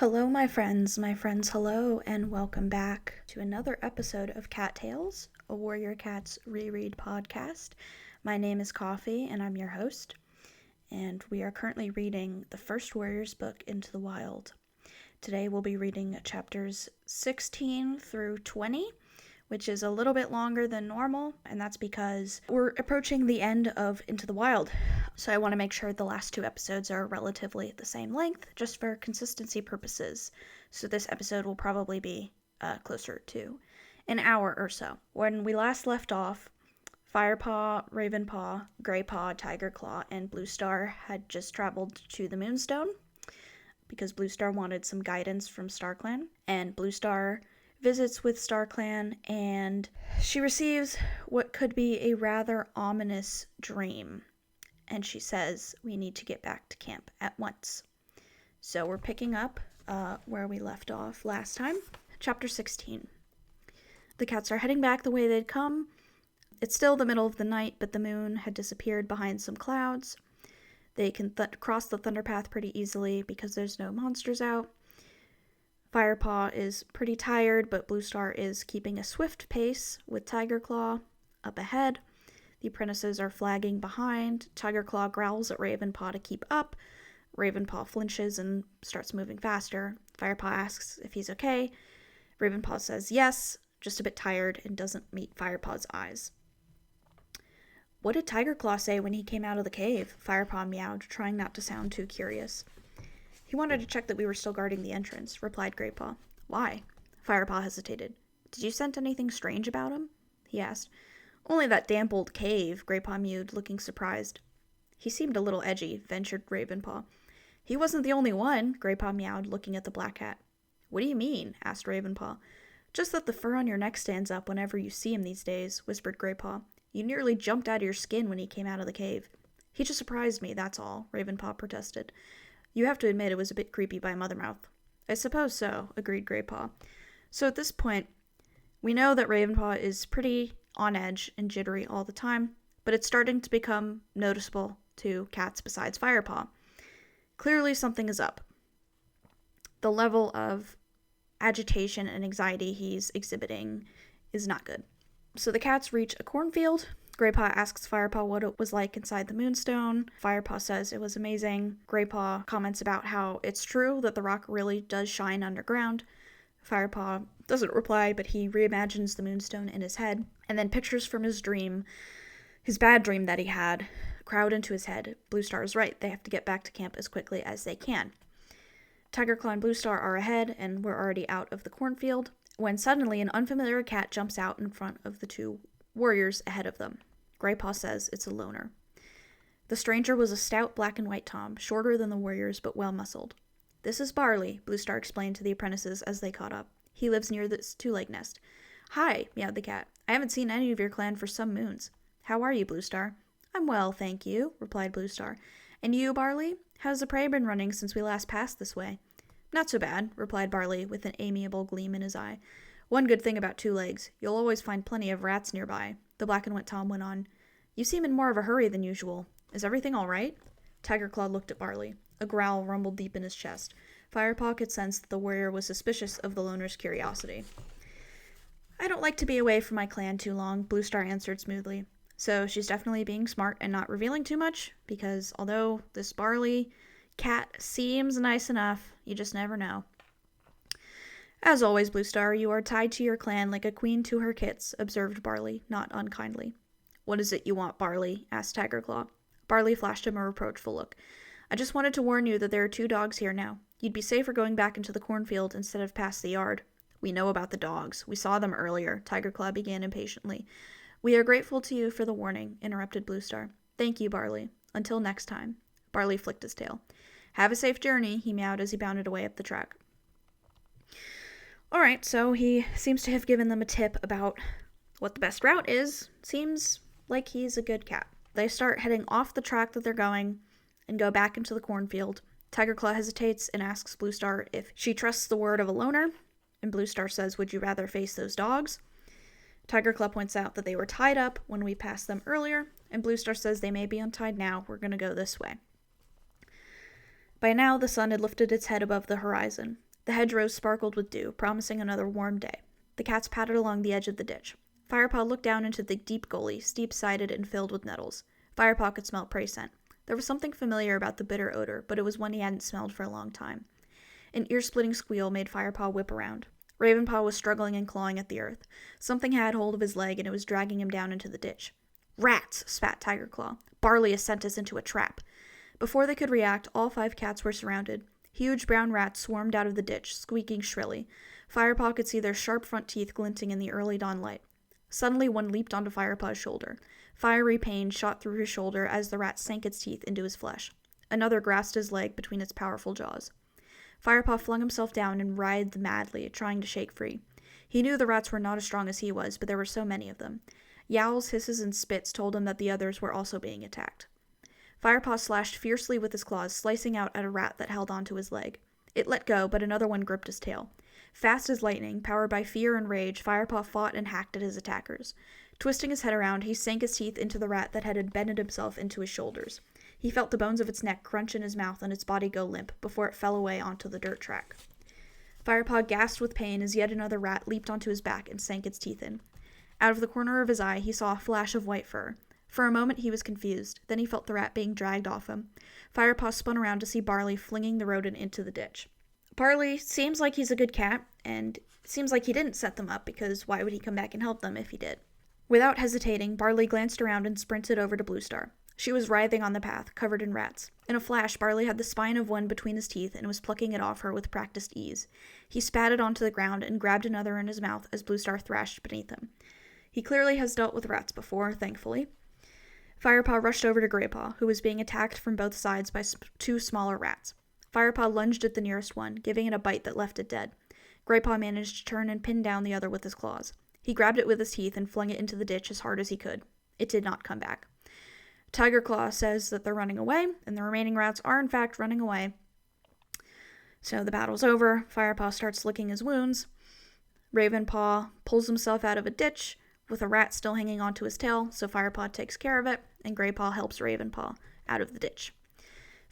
Hello, my friends, hello, and welcome back to another episode of Cat Tales, a Warrior Cats reread podcast. My name is Coffee, and I'm your host, and we are currently reading the first Warriors book, Into the Wild. Today we'll be reading chapters 16 through 20, which is a little bit longer than normal, and that's because we're approaching the end of Into the Wild. So I want to make sure the last two episodes are relatively the same length, just for consistency purposes. So this episode will probably be closer to an hour or so. When we last left off, Firepaw, Ravenpaw, Greypaw, Tigerclaw, and Bluestar had just traveled to the Moonstone because Bluestar wanted some guidance from StarClan, and Bluestar visits with StarClan, and she receives what could be a rather ominous dream. And she says, we need to get back to camp at once. So we're picking up where we left off last time. Chapter 16. The cats are heading back the way they'd come. It's still the middle of the night, but the moon had disappeared behind some clouds. They can cross the Thunder Path pretty easily because there's no monsters out. Firepaw is pretty tired, but Bluestar is keeping a swift pace with Tigerclaw up ahead. The apprentices are flagging behind. Tigerclaw growls at Ravenpaw to keep up. Ravenpaw flinches and starts moving faster. Firepaw asks if he's okay. Ravenpaw says yes, just a bit tired, and doesn't meet Firepaw's eyes. What did Tigerclaw say when he came out of the cave? Firepaw meowed, trying not to sound too curious. He wanted to check that we were still guarding the entrance, replied Greypaw. Why? Firepaw hesitated. Did you sense anything strange about him? He asked. Only that damp old cave, Greypaw mewed, looking surprised. He seemed a little edgy, ventured Ravenpaw. He wasn't the only one, Greypaw meowed, looking at the black cat. What do you mean? Asked Ravenpaw. Just that the fur on your neck stands up whenever you see him these days, whispered Greypaw. You nearly jumped out of your skin when he came out of the cave. He just surprised me, that's all, Ravenpaw protested. You have to admit it was a bit creepy by Mothermouth. I suppose so, agreed Greypaw. So at this point, we know that Ravenpaw is pretty on edge and jittery all the time, but it's starting to become noticeable to cats besides Firepaw. Clearly something is up. The level of agitation and anxiety he's exhibiting is not good. So the cats reach a cornfield. Greypaw asks Firepaw what it was like inside the Moonstone. Firepaw says it was amazing. Greypaw comments about how it's true that the rock really does shine underground. Firepaw doesn't reply, but he reimagines the Moonstone in his head, and then pictures from his dream, his bad dream that he had, crowd into his head. Bluestar is right. They have to get back to camp as quickly as they can. Tigerclaw and Bluestar are ahead, and we're already out of the cornfield, when suddenly an unfamiliar cat jumps out in front of the two warriors ahead of them. Greypaw says it's a loner. The stranger was a stout black and white tom, shorter than the warriors but well-muscled. This is Barley, Bluestar explained to the apprentices as they caught up. He lives near this two-leg nest. Hi, meowed the cat. I haven't seen any of your clan for some moons. How are you, Bluestar? I'm well, thank you, replied Bluestar. And you, Barley? How's the prey been running since we last passed this way? Not so bad, replied Barley, with an amiable gleam in his eye. One good thing about two legs, you'll always find plenty of rats nearby, the black and white tom went on. You seem in more of a hurry than usual. Is everything all right? Tigerclaw looked at Barley. A growl rumbled deep in his chest. Firepaw could sense that the warrior was suspicious of the loner's curiosity. I don't like to be away from my clan too long, Bluestar answered smoothly. So she's definitely being smart and not revealing too much, because although this Barley cat seems nice enough, you just never know. As always, Bluestar, you are tied to your clan like a queen to her kits, observed Barley, not unkindly. What is it you want, Barley? Asked Tigerclaw. Barley flashed him a reproachful look. I just wanted to warn you that there are 2 dogs here now. You'd be safer going back into the cornfield instead of past the yard. We know about the dogs. We saw them earlier, Tigerclaw began impatiently. We are grateful to you for the warning, interrupted Bluestar. Thank you, Barley. Until next time. Barley flicked his tail. Have a safe journey, he meowed as he bounded away up the track. Alright, so he seems to have given them a tip about what the best route is. Seems like he's a good cat. They start heading off the track that they're going and go back into the cornfield. Tigerclaw hesitates and asks Bluestar if she trusts the word of a loner, and Bluestar says, would you rather face those dogs? Tigerclaw points out that they were tied up when we passed them earlier, and Bluestar says they may be untied now. We're going to go this way. By now, the sun had lifted its head above the horizon. The hedgerows sparkled with dew, promising another warm day. The cats padded along the edge of the ditch. Firepaw looked down into the deep gully, steep-sided and filled with nettles. Firepaw could smell prey scent. There was something familiar about the bitter odor, but it was one he hadn't smelled for a long time. An ear-splitting squeal made Firepaw whip around. Ravenpaw was struggling and clawing at the earth. Something had hold of his leg, and it was dragging him down into the ditch. "Rats!" spat Tigerclaw. "Barley has sent us into a trap." Before they could react, all 5 cats were surrounded. Huge brown rats swarmed out of the ditch, squeaking shrilly. Firepaw could see their sharp front teeth glinting in the early dawn light. Suddenly, one leaped onto Firepaw's shoulder. Fiery pain shot through his shoulder as the rat sank its teeth into his flesh. Another grasped his leg between its powerful jaws. Firepaw flung himself down and writhed madly, trying to shake free. He knew the rats were not as strong as he was, but there were so many of them. Yowls, hisses, and spits told him that the others were also being attacked. Firepaw slashed fiercely with his claws, slicing out at a rat that held onto his leg. It let go, but another one gripped his tail. Fast as lightning, powered by fear and rage, Firepaw fought and hacked at his attackers. Twisting his head around, he sank his teeth into the rat that had embedded himself into his shoulders. He felt the bones of its neck crunch in his mouth and its body go limp before it fell away onto the dirt track. Firepaw gasped with pain as yet another rat leaped onto his back and sank its teeth in. Out of the corner of his eye, he saw a flash of white fur. For a moment, he was confused. Then he felt the rat being dragged off him. Firepaw spun around to see Barley flinging the rodent into the ditch. Barley seems like he's a good cat, and it seems like he didn't set them up, because why would he come back and help them if he did? Without hesitating, Barley glanced around and sprinted over to Bluestar. She was writhing on the path, covered in rats. In a flash, Barley had the spine of one between his teeth and was plucking it off her with practiced ease. He spat it onto the ground and grabbed another in his mouth as Bluestar thrashed beneath him. He clearly has dealt with rats before, thankfully. Firepaw rushed over to Greypaw, who was being attacked from both sides by 2 smaller rats. Firepaw lunged at the nearest one, giving it a bite that left it dead. Greypaw managed to turn and pin down the other with his claws. He grabbed it with his teeth and flung it into the ditch as hard as he could. It did not come back. Tigerclaw says that they're running away, and the remaining rats are in fact running away. So the battle's over. Firepaw starts licking his wounds. Ravenpaw pulls himself out of a ditch, with a rat still hanging onto his tail, so Firepaw takes care of it, and Greypaw helps Ravenpaw out of the ditch.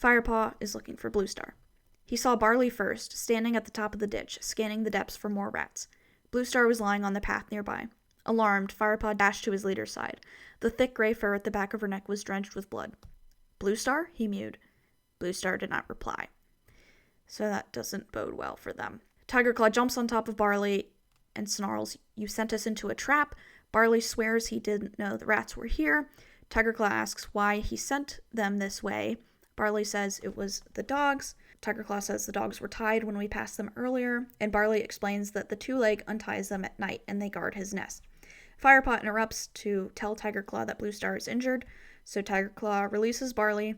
Firepaw is looking for Bluestar. He saw Barley first, standing at the top of the ditch, scanning the depths for more rats. Bluestar was lying on the path nearby. Alarmed, Firepaw dashed to his leader's side. The thick gray fur at the back of her neck was drenched with blood. "Bluestar?" he mewed. Bluestar did not reply. So that doesn't bode well for them. Tigerclaw jumps on top of Barley and snarls, "You sent us into a trap." Barley swears he didn't know the rats were here. Tigerclaw asks why he sent them this way. Barley says it was the dogs. Tigerclaw says the dogs were tied when we passed them earlier, and Barley explains that the 2-leg unties them at night and they guard his nest. Firepaw interrupts to tell Tigerclaw that Bluestar is injured, so Tigerclaw releases Barley,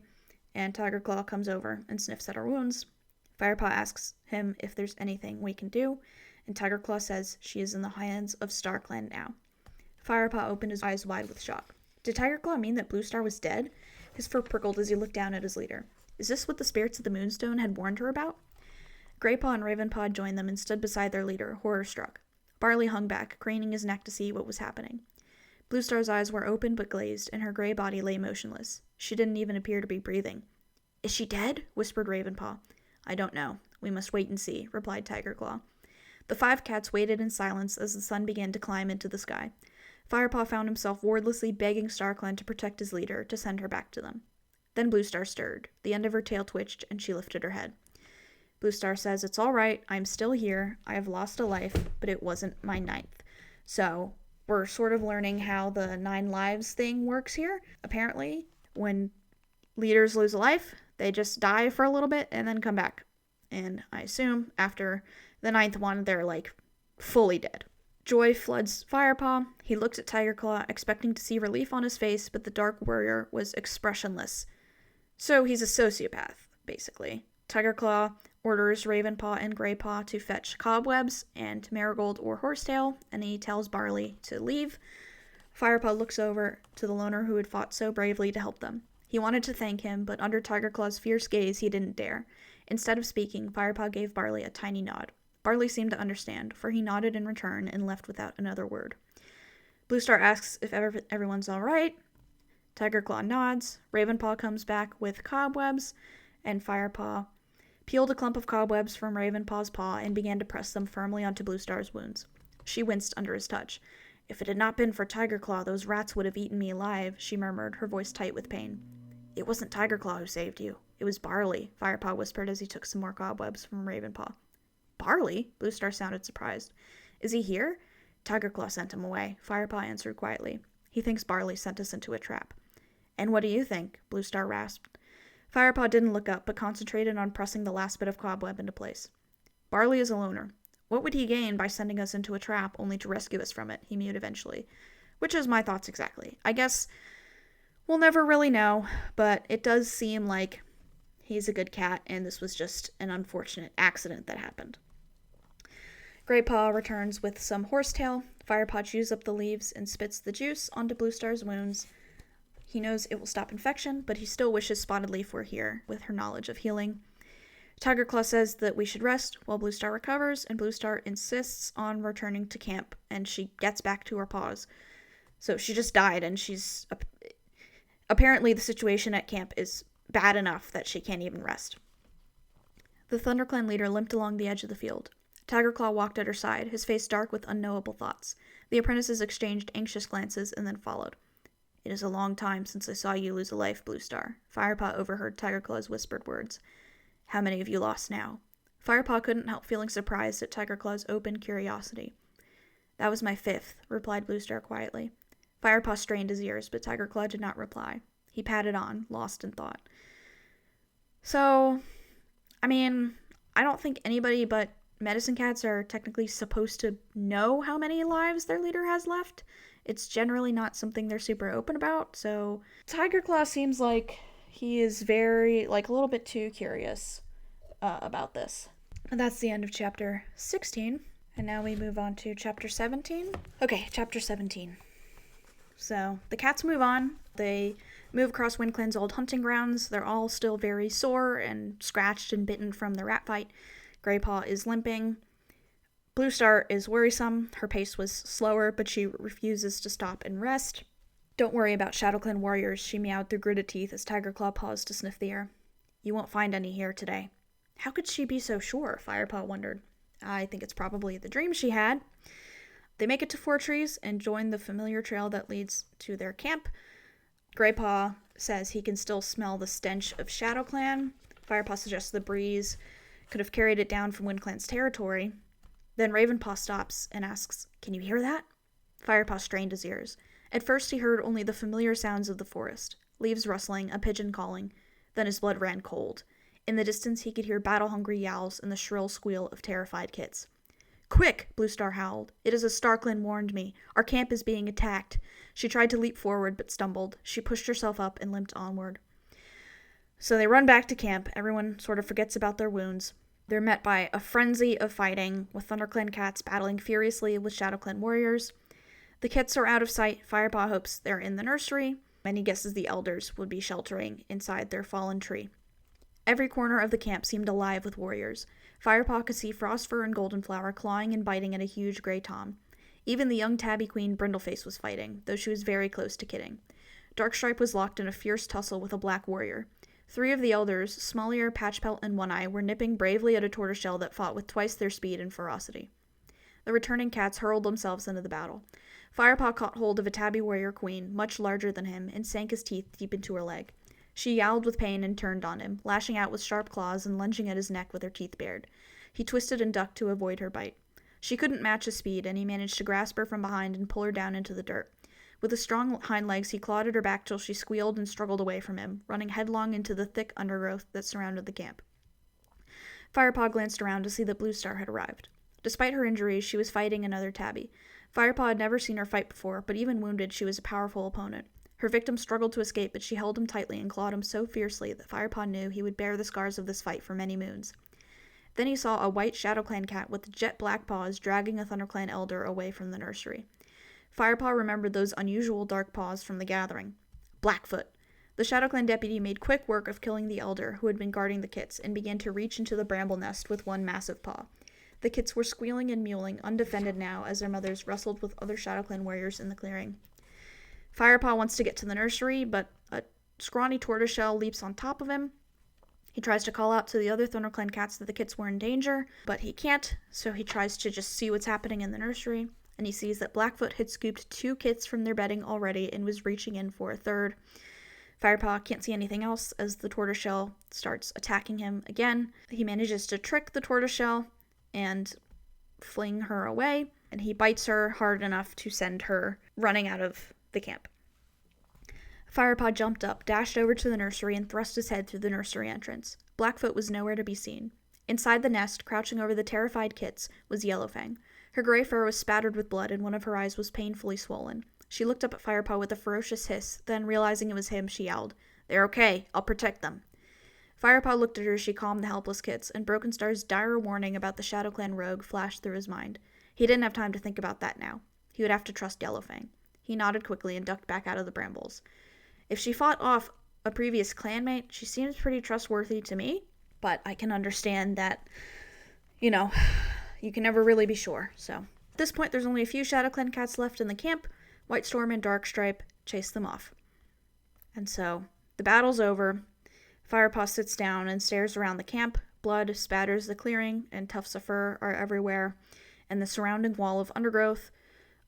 and Tigerclaw comes over and sniffs at her wounds. Firepaw asks him if there's anything we can do, and Tigerclaw says she is in the hands of StarClan now. Firepaw opened his eyes wide with shock. Did Tigerclaw mean that Bluestar was dead? His fur prickled as he looked down at his leader. Is this what the spirits of the Moonstone had warned her about? Greypaw and Ravenpaw joined them and stood beside their leader, horror-struck. Barley hung back, craning his neck to see what was happening. Bluestar's eyes were open but glazed, and her gray body lay motionless. She didn't even appear to be breathing. "Is she dead?" whispered Ravenpaw. "I don't know. We must wait and see," replied Tigerclaw. The 5 cats waited in silence as the sun began to climb into the sky. Firepaw found himself wordlessly begging StarClan to protect his leader, to send her back to them. Then Bluestar stirred. The end of her tail twitched, and she lifted her head. Bluestar says, "It's all right. I'm still here. I have lost a life, but it wasn't my 9th. So we're sort of learning how the 9 lives thing works here. Apparently, when leaders lose a life, they just die for a little bit and then come back. And I assume after the 9th one, they're fully dead. Joy floods Firepaw. He looked at Tigerclaw, expecting to see relief on his face, but the Dark Warrior was expressionless. So he's a sociopath, basically. Tigerclaw orders Ravenpaw and Greypaw to fetch cobwebs and Marigold or Horsetail, and he tells Barley to leave. Firepaw looks over to the loner who had fought so bravely to help them. He wanted to thank him, but under Tigerclaw's fierce gaze, he didn't dare. Instead of speaking, Firepaw gave Barley a tiny nod. Barley seemed to understand, for he nodded in return and left without another word. Bluestar asks if everyone's all right. Tigerclaw nods. Ravenpaw comes back with cobwebs, and Firepaw peeled a clump of cobwebs from Ravenpaw's paw and began to press them firmly onto Bluestar's wounds. She winced under his touch. "If it had not been for Tigerclaw, those rats would have eaten me alive," she murmured, her voice tight with pain. "It wasn't Tigerclaw who saved you. It was Barley," Firepaw whispered as he took some more cobwebs from Ravenpaw. "Barley?" Bluestar sounded surprised. "Is he here?" "Tigerclaw sent him away," Firepaw answered quietly. "He thinks Barley sent us into a trap." "And what do you think?" Bluestar rasped. Firepaw didn't look up, but concentrated on pressing the last bit of cobweb into place. "Barley is a loner. What would he gain by sending us into a trap only to rescue us from it?" he mewed eventually. "Which is my thoughts exactly. I guess we'll never really know, but it does seem like he's a good cat, and this was just an unfortunate accident that happened." Greypaw returns with some horsetail. Firepaw chews up the leaves and spits the juice onto Bluestar's wounds. He knows it will stop infection, but he still wishes Spotted Leaf were here, with her knowledge of healing. Tigerclaw says that we should rest while Bluestar recovers, and Bluestar insists on returning to camp, and she gets back to her paws. So she just died, and she's... apparently the situation at camp is bad enough that she can't even rest. The Thunderclan leader limped along the edge of the field. Tigerclaw walked at her side, his face dark with unknowable thoughts. The apprentices exchanged anxious glances and then followed. "It is a long time since I saw you lose a life, Bluestar." Firepaw overheard Tigerclaw's whispered words. "How many have you lost now?" Firepaw couldn't help feeling surprised at Tigerclaw's open curiosity. "That was my 5th, replied Bluestar quietly. Firepaw strained his ears, but Tigerclaw did not reply. He padded on, lost in thought. So, I don't think anybody but medicine cats are technically supposed to know how many lives their leader has left. It's generally not something they're super open about, so Tigerclaw seems like he is very, a little bit too curious about this. And that's the end of chapter 16. And now we move on to chapter 17. Okay, chapter 17. So, the cats move on. They move across WindClan's old hunting grounds. They're all still very sore and scratched and bitten from the rat fight. Greypaw is limping. Bluestar is worrisome. Her pace was slower, but she refuses to stop and rest. "Don't worry about ShadowClan warriors," she meowed through gritted teeth as Tigerclaw paused to sniff the air. "You won't find any here today." How could she be so sure? Firepaw wondered. I think it's probably the dream she had. They make it to Four Trees and join the familiar trail that leads to their camp. Greypaw says he can still smell the stench of ShadowClan. Firepaw suggests the breeze could have carried it down from WindClan's territory. Then Ravenpaw stops and asks, "Can you hear that?" Firepaw strained his ears. At first he heard only the familiar sounds of the forest, leaves rustling, a pigeon calling. Then his blood ran cold. In the distance he could hear battle-hungry yowls and the shrill squeal of terrified kits. "Quick!" Bluestar howled. "It is as Starclan warned me. Our camp is being attacked." She tried to leap forward, but stumbled. She pushed herself up and limped onward. So they run back to camp. Everyone sort of forgets about their wounds. They're met by a frenzy of fighting, with Thunderclan cats battling furiously with ShadowClan warriors. The kits are out of sight. Firepaw hopes they're in the nursery, and he guesses the elders would be sheltering inside their fallen tree. Every corner of the camp seemed alive with warriors. Firepaw could see Frostfur and Goldenflower clawing and biting at a huge grey tom. Even the young tabby queen Brindleface was fighting, though she was very close to kidding. Darkstripe was locked in a fierce tussle with a black warrior. 3 of the elders, Smallier, Patchpelt, and One Eye, were nipping bravely at a tortoiseshell that fought with twice their speed and ferocity. The returning cats hurled themselves into the battle. Firepaw caught hold of a tabby warrior queen, much larger than him, and sank his teeth deep into her leg. She yowled with pain and turned on him, lashing out with sharp claws and lunging at his neck with her teeth bared. He twisted and ducked to avoid her bite. She couldn't match his speed, and he managed to grasp her from behind and pull her down into the dirt. With his strong hind legs, he clawed at her back till she squealed and struggled away from him, running headlong into the thick undergrowth that surrounded the camp. Firepaw glanced around to see that Bluestar had arrived. Despite her injuries, she was fighting another tabby. Firepaw had never seen her fight before, but even wounded, she was a powerful opponent. Her victim struggled to escape, but she held him tightly and clawed him so fiercely that Firepaw knew he would bear the scars of this fight for many moons. Then he saw a white ShadowClan cat with jet black paws dragging a Thunderclan elder away from the nursery. Firepaw remembered those unusual dark paws from the gathering. Blackfoot. The ShadowClan deputy made quick work of killing the elder, who had been guarding the kits, and began to reach into the bramble nest with one massive paw. The kits were squealing and mewling, undefended now, as their mothers wrestled with other ShadowClan warriors in the clearing. Firepaw wants to get to the nursery, but a scrawny tortoiseshell leaps on top of him. He tries to call out to the other Thunderclan cats that the kits were in danger, but he can't, so he tries to just see what's happening in the nursery, and he sees that Blackfoot had scooped 2 kits from their bedding already and was reaching in for a third. Firepaw can't see anything else as the tortoiseshell starts attacking him again. He manages to trick the tortoiseshell and fling her away, and he bites her hard enough to send her running out of the camp. Firepaw jumped up, dashed over to the nursery, and thrust his head through the nursery entrance. Blackfoot was nowhere to be seen. Inside the nest, crouching over the terrified kits, was Yellowfang. Her gray fur was spattered with blood, and one of her eyes was painfully swollen. She looked up at Firepaw with a ferocious hiss, then, realizing it was him, she yelled, "They're okay. I'll protect them." Firepaw looked at her as she calmed the helpless kits, and Broken Star's dire warning about the ShadowClan rogue flashed through his mind. He didn't have time to think about that now. He would have to trust Yellowfang. He nodded quickly and ducked back out of the brambles. If she fought off a previous clanmate, she seems pretty trustworthy to me, but I can understand that, you can never really be sure. So, at this point, there's only a few ShadowClan cats left in the camp. White Storm and Darkstripe chase them off. And so, the battle's over. Firepaw sits down and stares around the camp. Blood spatters the clearing, and tufts of fur are everywhere, and the surrounding wall of undergrowth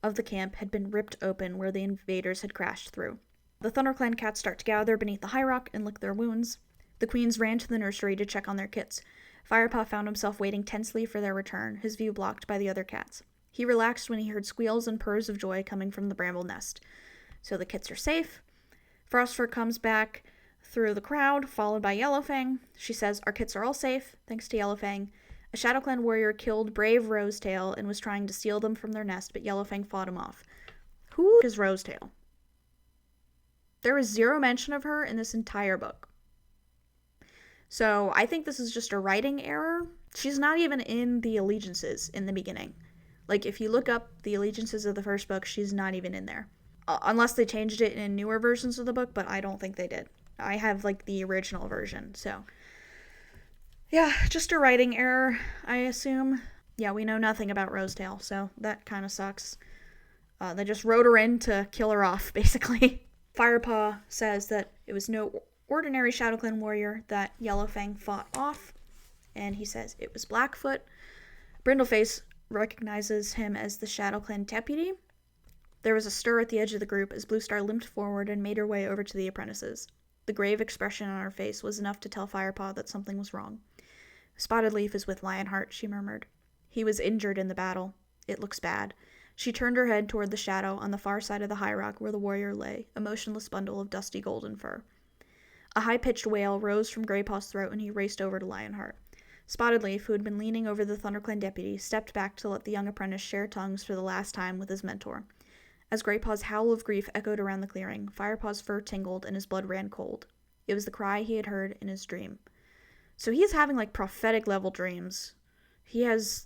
of the camp had been ripped open where the invaders had crashed through. The Thunderclan cats start to gather beneath the high rock and lick their wounds. The queens ran to the nursery to check on their kits. Firepaw found himself waiting tensely for their return, his view blocked by the other cats. He relaxed when he heard squeals and purrs of joy coming from the bramble nest. So the kits are safe. Frostfur comes back through the crowd, followed by Yellowfang. She says, "Our kits are all safe, thanks to Yellowfang. A ShadowClan warrior killed brave Rosetail and was trying to steal them from their nest, but Yellowfang fought him off." Who is Rosetail? There is 0 mention of her in this entire book. So I think this is just a writing error. She's not even in the allegiances in the beginning. Like, if you look up the allegiances of the first book, she's not even in there. Unless they changed it in newer versions of the book, but I don't think they did. I have, the original version, so. Yeah, just a writing error, I assume. Yeah, we know nothing about Rosetail, so that kind of sucks. They just wrote her in to kill her off, basically. Firepaw says that it was no ordinary ShadowClan warrior that Yellowfang fought off, and he says it was Blackfoot. Brindleface recognizes him as the ShadowClan deputy. There was a stir at the edge of the group as Bluestar limped forward and made her way over to the apprentices. The grave expression on her face was enough to tell Firepaw that something was wrong. "Spotted Leaf is with Lionheart," she murmured. "He was injured in the battle. It looks bad." She turned her head toward the shadow on the far side of the high rock where the warrior lay, a motionless bundle of dusty golden fur. A high-pitched wail rose from Greypaw's throat, and he raced over to Lionheart. Spotted Leaf, who had been leaning over the Thunderclan deputy, stepped back to let the young apprentice share tongues for the last time with his mentor. As Greypaw's howl of grief echoed around the clearing, Firepaw's fur tingled and his blood ran cold. It was the cry he had heard in his dream. So he is having, prophetic-level dreams. He has,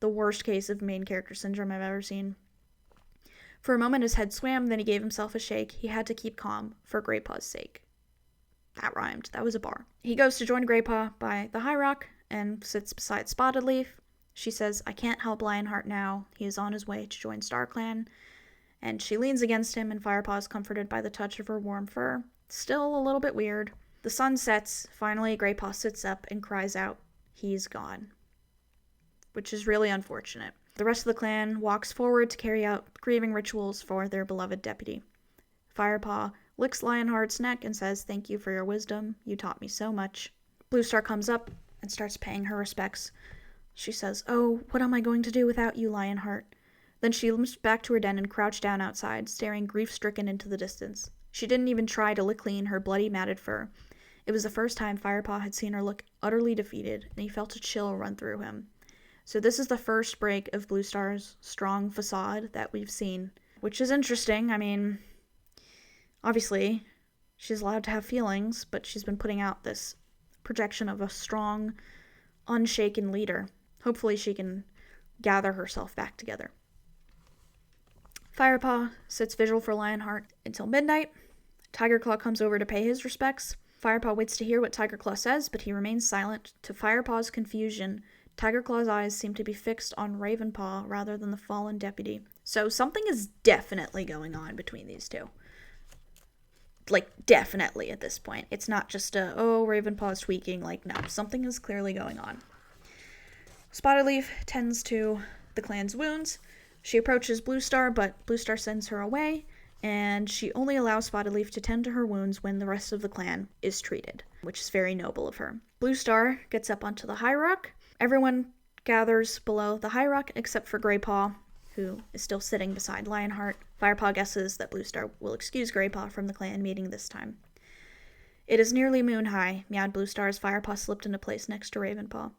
the worst case of main character syndrome I've ever seen. For a moment his head swam, then he gave himself a shake. He had to keep calm, for Greypaw's sake. That rhymed. That was a bar. He goes to join Greypaw by the high rock and sits beside Spotted Leaf. She says, "I can't help Lionheart now. He is on his way to join StarClan." And she leans against him, and Firepaw is comforted by the touch of her warm fur. Still a little bit weird. The sun sets. Finally, Greypaw sits up and cries out, "He's gone." Which is really unfortunate. The rest of the clan walks forward to carry out grieving rituals for their beloved deputy. Firepaw licks Lionheart's neck and says, "Thank you for your wisdom. You taught me so much." Bluestar comes up and starts paying her respects. She says, "Oh, what am I going to do without you, Lionheart?" Then she limps back to her den and crouched down outside, staring grief-stricken into the distance. She didn't even try to lick clean her bloody, matted fur. It was the first time Firepaw had seen her look utterly defeated, and he felt a chill run through him. So this is the first break of Bluestar's strong facade that we've seen, which is interesting. I mean, obviously, she's allowed to have feelings, but she's been putting out this projection of a strong, unshaken leader. Hopefully she can gather herself back together. Firepaw sits vigil for Lionheart until midnight. Tigerclaw comes over to pay his respects. Firepaw waits to hear what Tigerclaw says, but he remains silent. To Firepaw's confusion, Tigerclaw's eyes seem to be fixed on Ravenpaw rather than the fallen deputy. So something is definitely going on between these two. Like, definitely at this point. It's not just Ravenpaw's tweaking. Like, no, something is clearly going on. Spotted Leaf tends to the clan's wounds. She approaches Bluestar, but Bluestar sends her away, and she only allows Spotted Leaf to tend to her wounds when the rest of the clan is treated, which is very noble of her. Bluestar gets up onto the high rock. Everyone gathers below the high rock except for Greypaw, who is still sitting beside Lionheart. Firepaw guesses that Bluestar will excuse Greypaw from the clan meeting this time. It is nearly moon high, meowed Bluestar as Firepaw slipped into place next to Ravenpaw.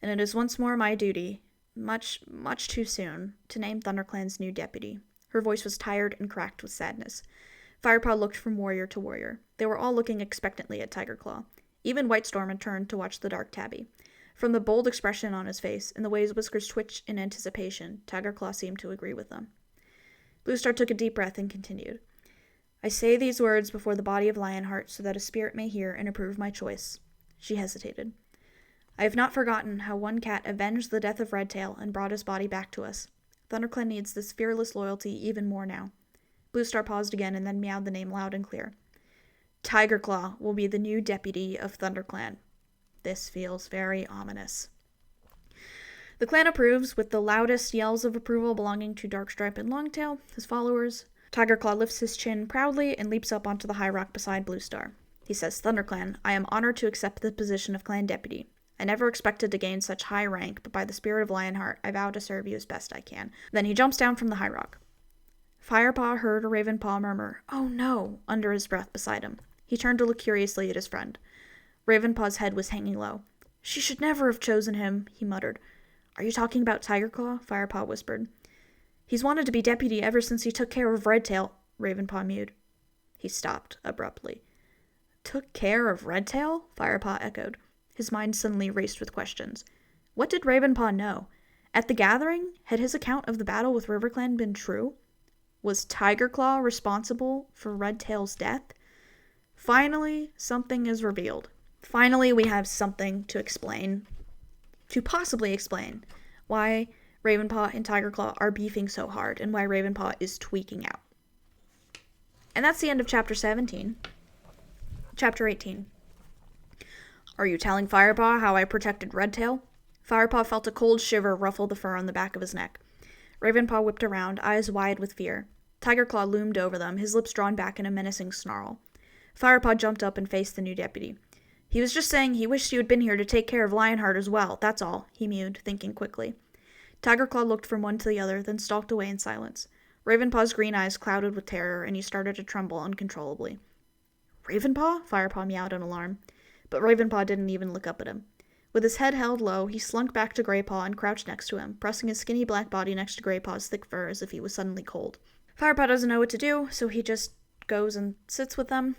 And it is once more my duty, much, much too soon, to name Thunderclan's new deputy. Her voice was tired and cracked with sadness. Firepaw looked from warrior to warrior. They were all looking expectantly at Tigerclaw. Even Whitestorm had turned to watch the dark tabby. From the bold expression on his face and the way his whiskers twitched in anticipation, Tigerclaw seemed to agree with them. Bluestar took a deep breath and continued. I say these words before the body of Lionheart so that a spirit may hear and approve my choice. She hesitated. I have not forgotten how one cat avenged the death of Redtail and brought his body back to us. Thunderclan needs this fearless loyalty even more now. Bluestar paused again and then meowed the name loud and clear. Tigerclaw will be the new deputy of Thunderclan. This feels very ominous. The clan approves, with the loudest yells of approval belonging to Darkstripe and Longtail, his followers. Tigerclaw lifts his chin proudly and leaps up onto the high rock beside Bluestar. He says, Thunderclan, I am honored to accept the position of clan deputy. I never expected to gain such high rank, but by the spirit of Lionheart, I vow to serve you as best I can. Then he jumps down from the high rock. Firepaw heard a Ravenpaw murmur, Oh no, under his breath beside him. He turned to look curiously at his friend. Ravenpaw's head was hanging low. She should never have chosen him, he muttered. Are you talking about Tigerclaw? Firepaw whispered. He's wanted to be deputy ever since he took care of Redtail, Ravenpaw mewed. He stopped abruptly. Took care of Redtail? Firepaw echoed. His mind suddenly raced with questions. What did Ravenpaw know? At the gathering, had his account of the battle with RiverClan been true? Was Tigerclaw responsible for Redtail's death? Finally, something is revealed. Finally, we have something to explain, to possibly explain, why Ravenpaw and Tigerclaw are beefing so hard and why Ravenpaw is tweaking out. And that's the end of Chapter 17. Chapter 18. Are you telling Firepaw how I protected Redtail? Firepaw felt a cold shiver ruffle the fur on the back of his neck. Ravenpaw whipped around, eyes wide with fear. Tigerclaw loomed over them, his lips drawn back in a menacing snarl. Firepaw jumped up and faced the new deputy. He was just saying he wished you had been here to take care of Lionheart as well, that's all, he mewed, thinking quickly. Tigerclaw looked from one to the other, then stalked away in silence. Ravenpaw's green eyes clouded with terror, and he started to tremble uncontrollably. Ravenpaw? Firepaw meowed in alarm. But Ravenpaw didn't even look up at him. With his head held low, he slunk back to Greypaw and crouched next to him, pressing his skinny black body next to Greypaw's thick fur as if he was suddenly cold. Firepaw doesn't know what to do, so he just goes and sits with them.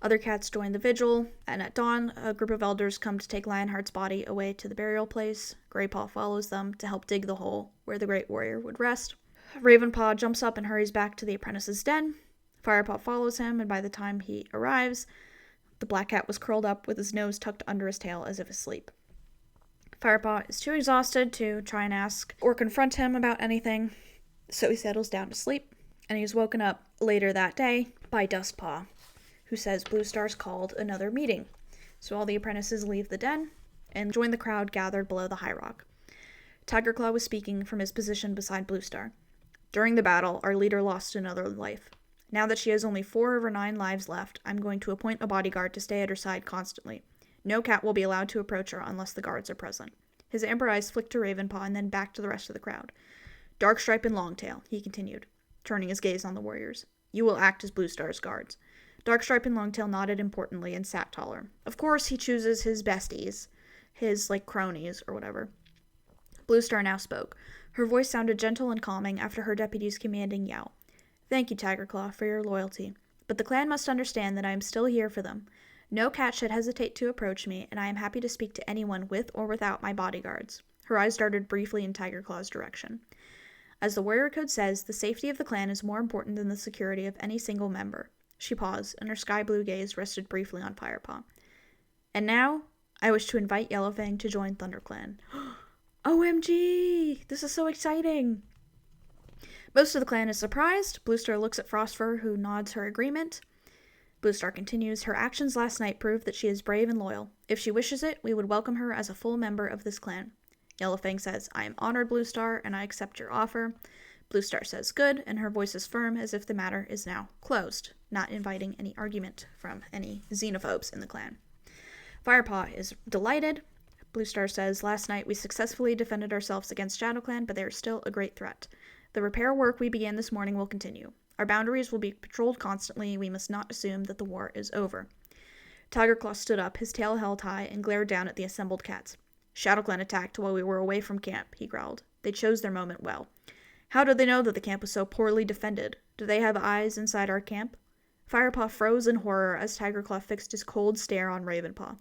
Other cats join the vigil, and at dawn, a group of elders come to take Lionheart's body away to the burial place. Greypaw follows them to help dig the hole where the great warrior would rest. Ravenpaw jumps up and hurries back to the apprentice's den. Firepaw follows him, and by the time he arrives, the black cat was curled up with his nose tucked under his tail as if asleep. Firepaw is too exhausted to try and ask or confront him about anything, so he settles down to sleep, and he's woken up later that day by Dustpaw, who says Bluestar's called another meeting. So all the apprentices leave the den and join the crowd gathered below the high rock. Tigerclaw was speaking from his position beside Bluestar. During the battle, our leader lost another life. Now that she has only 4 of her 9 lives left, I'm going to appoint a bodyguard to stay at her side constantly. No cat will be allowed to approach her unless the guards are present. His amber eyes flicked to Ravenpaw and then back to the rest of the crowd. Darkstripe and Longtail, he continued, turning his gaze on the warriors. You will act as Bluestar's guards. Darkstripe and Longtail nodded importantly and sat taller. Of course, he chooses his besties, his, cronies or whatever. Bluestar now spoke. Her voice sounded gentle and calming after her deputy's commanding yowl. Thank you, Tigerclaw, for your loyalty. But the clan must understand that I am still here for them. No cat should hesitate to approach me, and I am happy to speak to anyone with or without my bodyguards. Her eyes darted briefly in Tigerclaw's direction. As the warrior code says, the safety of the clan is more important than the security of any single member. She paused, and her sky-blue gaze rested briefly on Firepaw. And now, I wish to invite Yellowfang to join Thunderclan. OMG! This is so exciting! Most of the clan is surprised. Bluestar looks at Frostfur, who nods her agreement. Bluestar continues, her actions last night prove that she is brave and loyal. If she wishes it, we would welcome her as a full member of this clan. Yellowfang says, I am honored, Bluestar, and I accept your offer. Bluestar says good, and her voice is firm as if the matter is now closed, not inviting any argument from any xenophobes in the clan. Firepaw is delighted. Bluestar says, last night we successfully defended ourselves against ShadowClan, but they are still a great threat. The repair work we began this morning will continue. Our boundaries will be patrolled constantly. We must not assume that the war is over. Tigerclaw stood up, his tail held high, and glared down at the assembled cats. ShadowClan attacked while we were away from camp, he growled. They chose their moment well. How did they know that the camp was so poorly defended? Do they have eyes inside our camp? Firepaw froze in horror as Tigerclaw fixed his cold stare on Ravenpaw.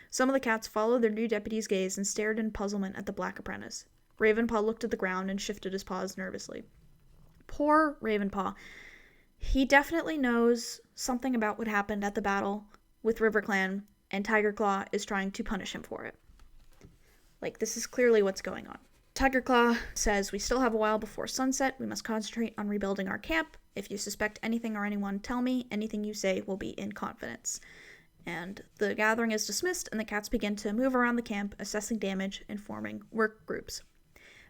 Some of the cats followed their new deputy's gaze and stared in puzzlement at the black apprentice. Ravenpaw looked at the ground and shifted his paws nervously. Poor Ravenpaw. He definitely knows something about what happened at the battle with RiverClan, and Tigerclaw is trying to punish him for it. This is clearly what's going on. Tigerclaw says, we still have a while before sunset. We must concentrate on rebuilding our camp. If you suspect anything or anyone, tell me. Anything you say will be in confidence. And the gathering is dismissed, and the cats begin to move around the camp, assessing damage and forming work groups.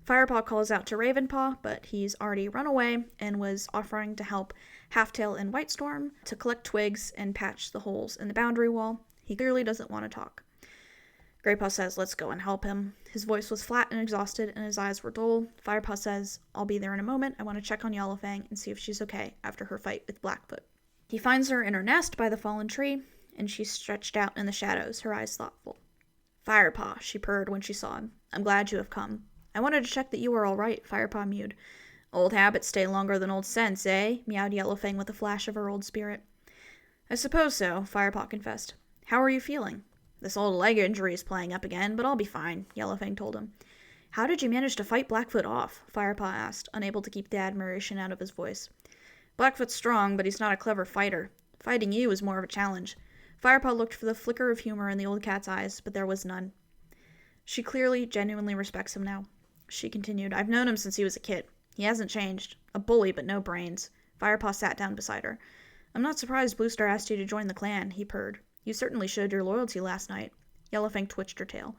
Firepaw calls out to Ravenpaw, but he's already run away and was offering to help Halftail and Whitestorm to collect twigs and patch the holes in the boundary wall. He clearly doesn't want to talk. Greypaw says, let's go and help him. His voice was flat and exhausted, and his eyes were dull. Firepaw says, I'll be there in a moment. I want to check on Yellowfang and see if she's okay after her fight with Blackfoot. He finds her in her nest by the fallen tree, and she's stretched out in the shadows, her eyes thoughtful. Firepaw, she purred when she saw him. I'm glad you have come. I wanted to check that you were all right, Firepaw mewed. Old habits stay longer than old sense, eh? Meowed Yellowfang with a flash of her old spirit. I suppose so, Firepaw confessed. How are you feeling? This old leg injury is playing up again, but I'll be fine, Yellowfang told him. How did you manage to fight Blackfoot off? Firepaw asked, unable to keep the admiration out of his voice. Blackfoot's strong, but he's not a clever fighter. Fighting you is more of a challenge. Firepaw looked for the flicker of humor in the old cat's eyes, but there was none. She clearly, genuinely respects him now. She continued, I've known him since he was a kid. He hasn't changed. A bully, but no brains. Firepaw sat down beside her. I'm not surprised Bluestar asked you to join the clan, he purred. You certainly showed your loyalty last night. Yellowfang twitched her tail.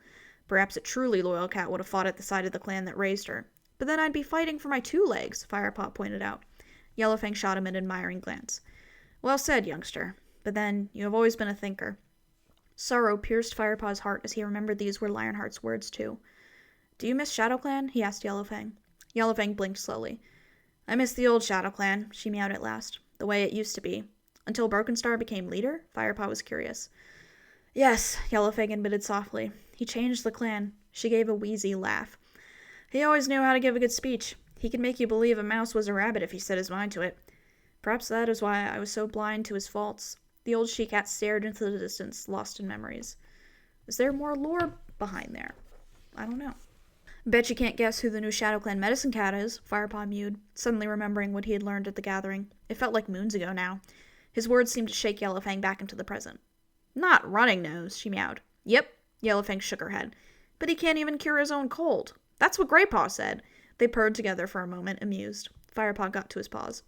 Perhaps a truly loyal cat would have fought at the side of the clan that raised her. But then I'd be fighting for my 2 legs, Firepaw pointed out. Yellowfang shot him an admiring glance. Well said, youngster. But then, you have always been a thinker. Sorrow pierced Firepaw's heart as he remembered these were Lionheart's words too. Do you miss ShadowClan? He asked Yellowfang. Yellowfang blinked slowly. I miss the old ShadowClan, she meowed at last. The way it used to be. Until Brokenstar became leader? Firepaw was curious. Yes, Yellowfang admitted softly. He changed the clan. She gave a wheezy laugh. He always knew how to give a good speech. He could make you believe a mouse was a rabbit if he set his mind to it. Perhaps that is why I was so blind to his faults. The old she-cat stared into the distance, lost in memories. Is there more lore behind there? I don't know. Bet you can't guess who the new ShadowClan medicine cat is, Firepaw mewed, suddenly remembering what he had learned at the gathering. It felt like moons ago now. His words seemed to shake Yellowfang back into the present. Not Running Nose, she meowed. Yep, Yellowfang shook her head. But he can't even cure his own cold. That's what Greypaw said. They purred together for a moment, amused. Firepaw got to his paws.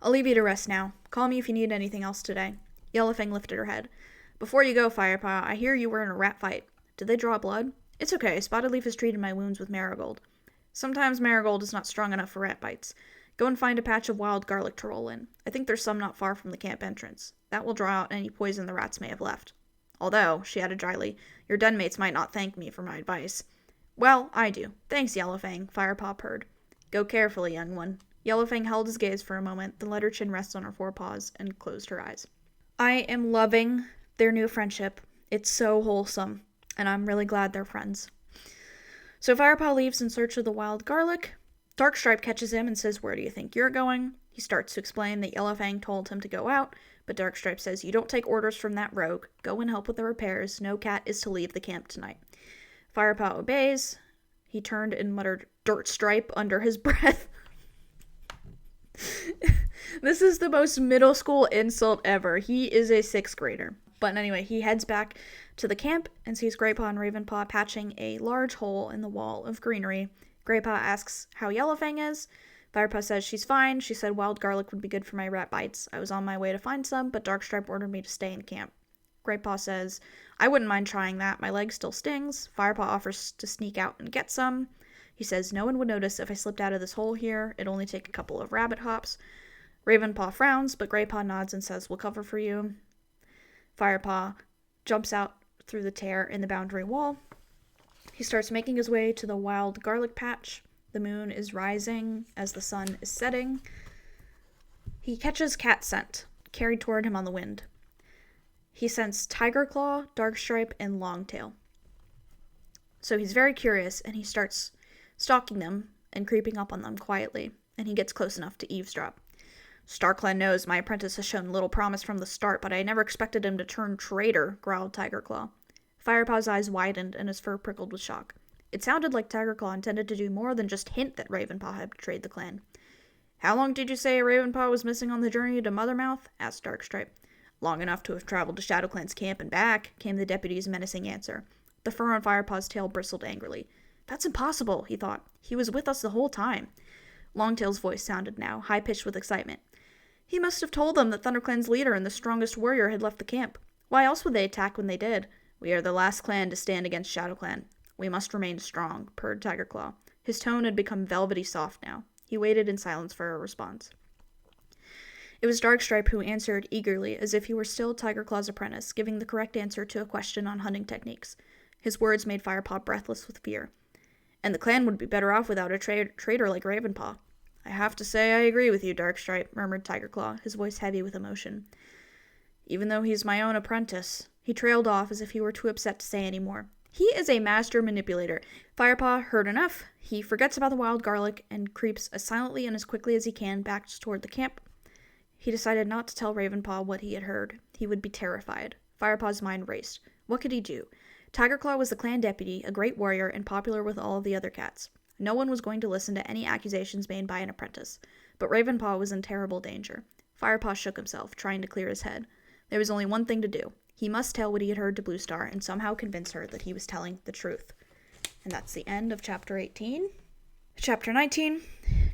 I'll leave you to rest now. Call me if you need anything else today. Yellowfang lifted her head. Before you go, Firepaw, I hear you were in a rat fight. Did they draw blood? It's okay. Spotted Leaf has treated my wounds with Marigold. Sometimes Marigold is not strong enough for rat bites. Go and find a patch of wild garlic to roll in. I think there's some not far from the camp entrance. That will draw out any poison the rats may have left. Although, she added dryly, your den mates might not thank me for my advice. Well, I do. Thanks, Yellowfang, Firepaw purred. Go carefully, young one. Yellowfang held his gaze for a moment, then let her chin rest on her forepaws and closed her eyes. I am loving their new friendship. It's so wholesome, and I'm really glad they're friends. So Firepaw leaves in search of the wild garlic. Darkstripe catches him and says, where do you think you're going? He starts to explain that Yellowfang told him to go out, but Darkstripe says, you don't take orders from that rogue. Go and help with the repairs. No cat is to leave the camp tonight. Firepaw obeys. He turned and muttered, Dirtstripe, under his breath. This is the most middle school insult ever. He is a 6th grader. But anyway, he heads back to the camp and sees Greypaw and Ravenpaw patching a large hole in the wall of greenery. Greypaw asks how Yellowfang is. Firepaw says she's fine. She said wild garlic would be good for my rat bites. I was on my way to find some, but Darkstripe ordered me to stay in camp. Greatpaw says, I wouldn't mind trying that. My leg still stings. Firepaw offers to sneak out and get some. He says no one would notice if I slipped out of this hole here. It'd only take a couple of rabbit hops. Ravenpaw frowns, but Greatpaw nods and says, we'll cover for you. Firepaw jumps out through the tear in the boundary wall. He starts making his way to the wild garlic patch. The moon is rising as the sun is setting. He catches cat scent, carried toward him on the wind. He scents Tigerclaw, Darkstripe, and Longtail. So he's very curious, and he starts stalking them and creeping up on them quietly, and he gets close enough to eavesdrop. StarClan knows my apprentice has shown little promise from the start, but I never expected him to turn traitor, growled Tigerclaw. Firepaw's eyes widened, and his fur prickled with shock. It sounded like Tigerclaw intended to do more than just hint that Ravenpaw had betrayed the clan. How long did you say Ravenpaw was missing on the journey to Mothermouth? Asked Darkstripe. Long enough to have traveled to ShadowClan's camp and back, came the deputy's menacing answer. The fur on Firepaw's tail bristled angrily. That's impossible, he thought. He was with us the whole time. Longtail's voice sounded now, high-pitched with excitement. He must have told them that Thunderclan's leader and the strongest warrior had left the camp. Why else would they attack when they did? We are the last clan to stand against ShadowClan. We must remain strong, purred Tigerclaw. His tone had become velvety soft now. He waited in silence for a response. It was Darkstripe who answered eagerly, as if he were still Tigerclaw's apprentice, giving the correct answer to a question on hunting techniques. His words made Firepaw breathless with fear. And the clan would be better off without a traitor like Ravenpaw. I have to say I agree with you, Darkstripe, murmured Tigerclaw, his voice heavy with emotion. Even though he's my own apprentice. He trailed off as if he were too upset to say any more. He is a master manipulator. Firepaw heard enough. He forgets about the wild garlic and creeps as silently and as quickly as he can back toward the camp. He decided not to tell Ravenpaw what he had heard. He would be terrified. Firepaw's mind raced. What could he do? Tigerclaw was the clan deputy, a great warrior, and popular with all of the other cats. No one was going to listen to any accusations made by an apprentice. But Ravenpaw was in terrible danger. Firepaw shook himself, trying to clear his head. There was only one thing to do. He must tell what he had heard to Bluestar and somehow convince her that he was telling the truth. And that's the end of Chapter 18. Chapter 19.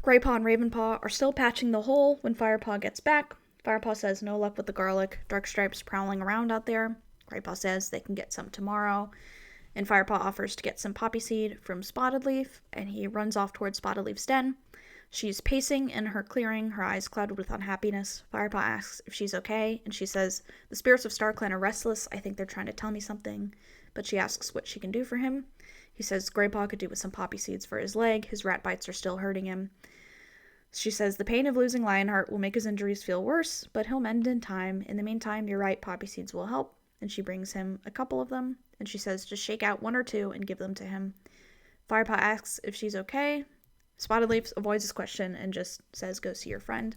Greatpaw and Ravenpaw are still patching the hole when Firepaw gets back. Firepaw says no luck with the garlic. Darkstripe's prowling around out there. Greatpaw says they can get some tomorrow. And Firepaw offers to get some poppy seed from Spotted Leaf, and he runs off towards Spotted Leaf's den. She's pacing in her clearing, her eyes clouded with unhappiness. Firepaw asks if she's okay, and she says, the spirits of StarClan are restless. I think they're trying to tell me something. But she asks what she can do for him. He says Greatpaw could do with some poppy seeds for his leg. His rat bites are still hurting him. She says the pain of losing Lionheart will make his injuries feel worse, but he'll mend in time. In the meantime, you're right, poppy seeds will help. And she brings him a couple of them, and she says just shake out one or two and give them to him. Firepaw asks if she's okay. Spotted Leaf avoids his question and just says, go see your friend.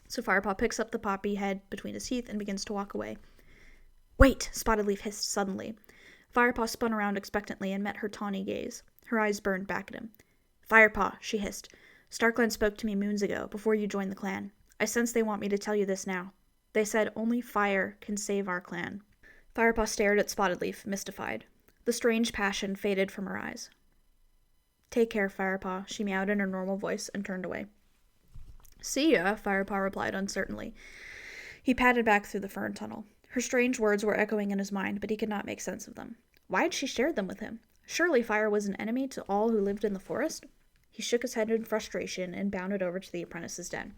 So Firepaw picks up the poppy head between his teeth and begins to walk away. Wait! Spotted Leaf hissed suddenly. Firepaw spun around expectantly and met her tawny gaze. Her eyes burned back at him. Firepaw, she hissed. StarClan spoke to me moons ago, before you joined the clan. I sense they want me to tell you this now. They said only fire can save our clan. Firepaw stared at Spotted Leaf, mystified. The strange passion faded from her eyes. Take care, Firepaw, she meowed in her normal voice and turned away. See ya, Firepaw replied uncertainly. He padded back through the fern tunnel. Her strange words were echoing in his mind, but he could not make sense of them. Why had she shared them with him? Surely fire was an enemy to all who lived in the forest? He shook his head in frustration and bounded over to the apprentice's den.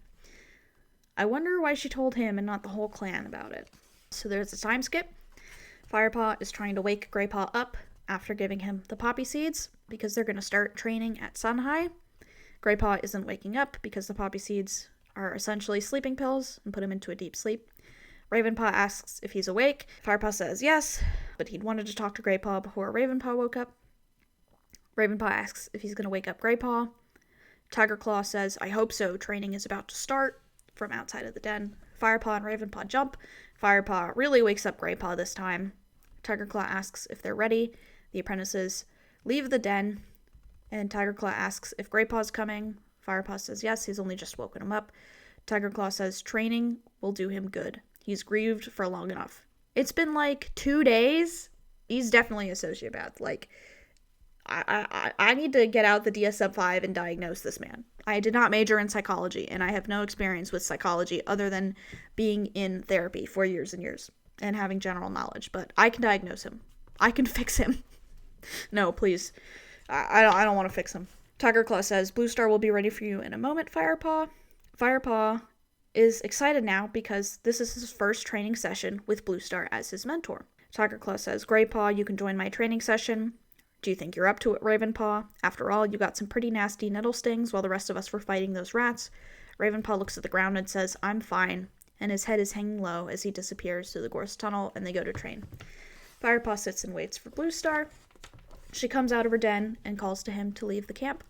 I wonder why she told him and not the whole clan about it. So there's a time skip. Firepaw is trying to wake Greatpaw up after giving him the poppy seeds, because they're going to start training at Sunhigh. Greatpaw isn't waking up because the poppy seeds are essentially sleeping pills and put him into a deep sleep. Ravenpaw asks if he's awake. Firepaw says yes, but he'd wanted to talk to Greatpaw before Ravenpaw woke up. Ravenpaw asks if he's going to wake up Greatpaw. Tigerclaw says, I hope so, training is about to start, from outside of the den. Firepaw and Ravenpaw jump. Firepaw really wakes up Greatpaw this time. Tigerclaw asks if they're ready. The apprentices leave the den, and Tigerclaw asks if Greatpaw's coming. Firepaw says yes, he's only just woken him up. Tigerclaw says training will do him good. He's grieved for long enough. It's been like 2 days. He's definitely a sociopath. Like, I need to get out the DSM-5 and diagnose this man. I did not major in psychology, and I have no experience with psychology other than being in therapy for years and years and having general knowledge, but I can diagnose him. I can fix him. No, please. I don't want to fix him. Tiger Claw says, Bluestar will be ready for you in a moment, Firepaw. Firepaw is excited now because this is his first training session with Bluestar as his mentor. Tiger Claw says, Greypaw, you can join my training session. Do you think you're up to it, Ravenpaw? After all, you got some pretty nasty nettle stings while the rest of us were fighting those rats. Ravenpaw looks at the ground and says, I'm fine, and his head is hanging low as he disappears through the gorse tunnel, and they go to train. Firepaw sits and waits for Bluestar. She comes out of her den and calls to him to leave the camp.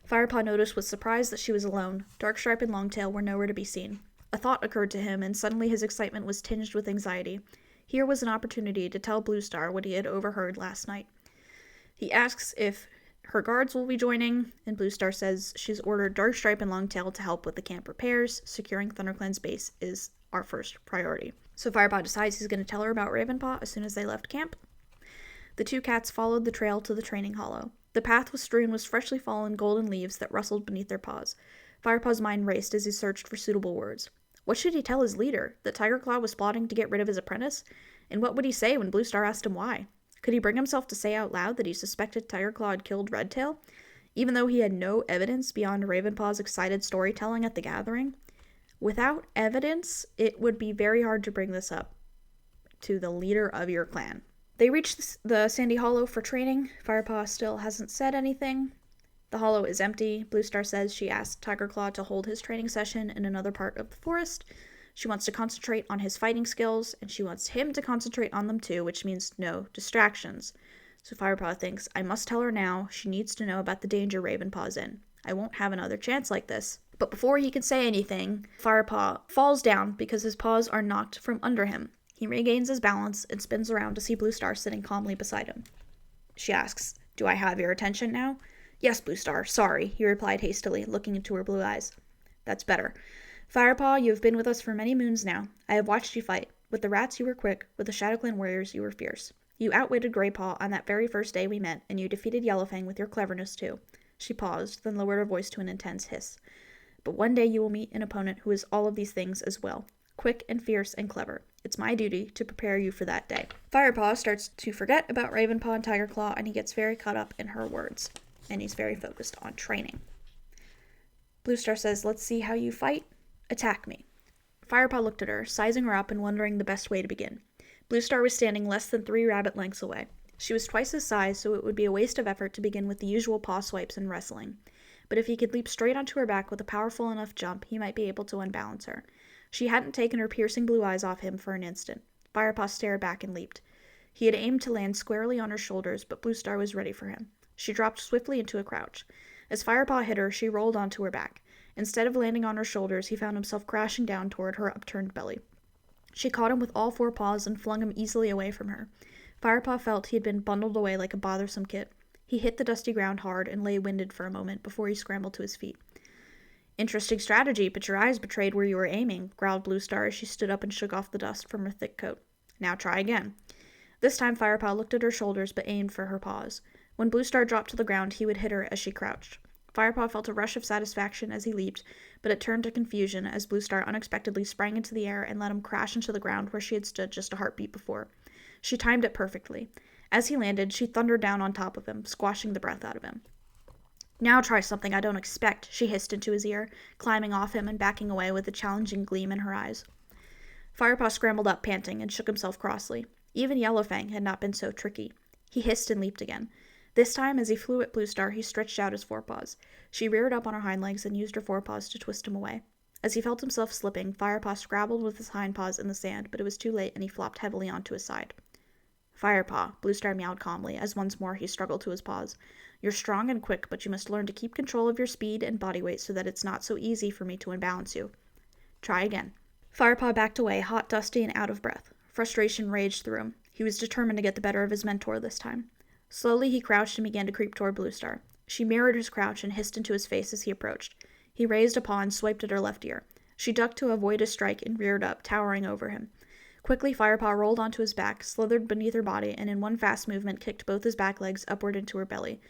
Firepaw noticed with surprise that she was alone. Darkstripe and Longtail were nowhere to be seen. A thought occurred to him, and suddenly his excitement was tinged with anxiety. Here was an opportunity to tell Bluestar what he had overheard last night. He asks if her guards will be joining, and Bluestar says she's ordered Darkstripe and Longtail to help with the camp repairs. Securing Thunderclan's base is our first priority. So Firepaw decides he's going to tell her about Ravenpaw as soon as they left camp. The two cats followed the trail to the training hollow. The path was strewn with freshly fallen golden leaves that rustled beneath their paws. Firepaw's mind raced as he searched for suitable words. What should he tell his leader? That Tiger Claw was plotting to get rid of his apprentice? And what would he say when Bluestar asked him why? Could he bring himself to say out loud that he suspected Tiger Claw had killed Redtail, even though he had no evidence beyond Ravenpaw's excited storytelling at the gathering? Without evidence, it would be very hard to bring this up to the leader of your clan. They reach the Sandy Hollow for training. Firepaw still hasn't said anything. The hollow is empty. Bluestar says she asked Tiger Claw to hold his training session in another part of the forest. She wants to concentrate on his fighting skills, and she wants him to concentrate on them too, which means no distractions. So Firepaw thinks, I must tell her now. She needs to know about the danger Ravenpaw's in. I won't have another chance like this. But before he can say anything, Firepaw falls down because his paws are knocked from under him. He regains his balance and spins around to see Bluestar sitting calmly beside him. She asks, Do I have your attention now? Yes, Bluestar, sorry, he replied hastily, looking into her blue eyes. That's better. Firepaw, you have been with us for many moons now. I have watched you fight. With the rats you were quick, with the ShadowClan warriors you were fierce. You outwitted Greypaw on that very first day we met, and you defeated Yellowfang with your cleverness too. She paused, then lowered her voice to an intense hiss. But one day you will meet an opponent who is all of these things as well. Quick and fierce and clever. It's my duty to prepare you for that day. Firepaw starts to forget about Ravenpaw and Tiger Claw, and he gets very caught up in her words. And he's very focused on training. Bluestar says, Let's see how you fight. Attack me. Firepaw looked at her, sizing her up and wondering the best way to begin. Bluestar was standing less than 3 rabbit lengths away. She was twice his size, so it would be a waste of effort to begin with the usual paw swipes and wrestling. But if he could leap straight onto her back with a powerful enough jump, he might be able to unbalance her. She hadn't taken her piercing blue eyes off him for an instant. Firepaw stared back and leaped. He had aimed to land squarely on her shoulders, but Bluestar was ready for him. She dropped swiftly into a crouch. As Firepaw hit her, she rolled onto her back. Instead of landing on her shoulders, he found himself crashing down toward her upturned belly. She caught him with all 4 paws and flung him easily away from her. Firepaw felt he had been bundled away like a bothersome kit. He hit the dusty ground hard and lay winded for a moment before he scrambled to his feet. Interesting strategy, but your eyes betrayed where you were aiming, growled Bluestar as she stood up and shook off the dust from her thick coat. Now try again. This time Firepaw looked at her shoulders but aimed for her paws. When Bluestar dropped to the ground, he would hit her as she crouched. Firepaw felt a rush of satisfaction as he leaped, but it turned to confusion as Bluestar unexpectedly sprang into the air and let him crash into the ground where she had stood just a heartbeat before. She timed it perfectly. As he landed, she thundered down on top of him, squashing the breath out of him. Now try something I don't expect, she hissed into his ear, climbing off him and backing away with a challenging gleam in her eyes. Firepaw scrambled up, panting, and shook himself crossly. Even Yellowfang had not been so tricky. He hissed and leaped again. This time, as he flew at Bluestar, he stretched out his forepaws. She reared up on her hind legs and used her forepaws to twist him away. As he felt himself slipping, Firepaw scrabbled with his hind paws in the sand, but it was too late and he flopped heavily onto his side. Firepaw, Bluestar meowed calmly, as once more he struggled to his paws. You're strong and quick, but you must learn to keep control of your speed and body weight so that it's not so easy for me to unbalance you. Try again. Firepaw backed away, hot, dusty, and out of breath. Frustration raged through him. He was determined to get the better of his mentor this time. Slowly he crouched and began to creep toward Bluestar. She mirrored his crouch and hissed into his face as he approached. He raised a paw and swiped at her left ear. She ducked to avoid his strike and reared up, towering over him. Quickly, Firepaw rolled onto his back, slithered beneath her body, and in one fast movement kicked both his back legs upward into her belly.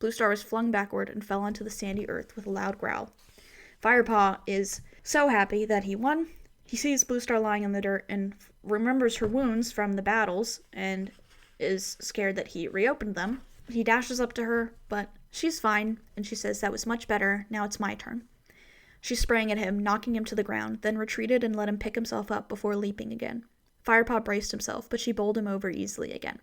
Bluestar was flung backward and fell onto the sandy earth with a loud growl. Firepaw is so happy that he won. He sees Bluestar lying in the dirt and remembers her wounds from the battles and is scared that he reopened them. He dashes up to her, but she's fine, and she says, "That was much better. Now it's my turn." She sprang at him, knocking him to the ground, then retreated and let him pick himself up before leaping again. Firepaw braced himself, but she bowled him over easily again.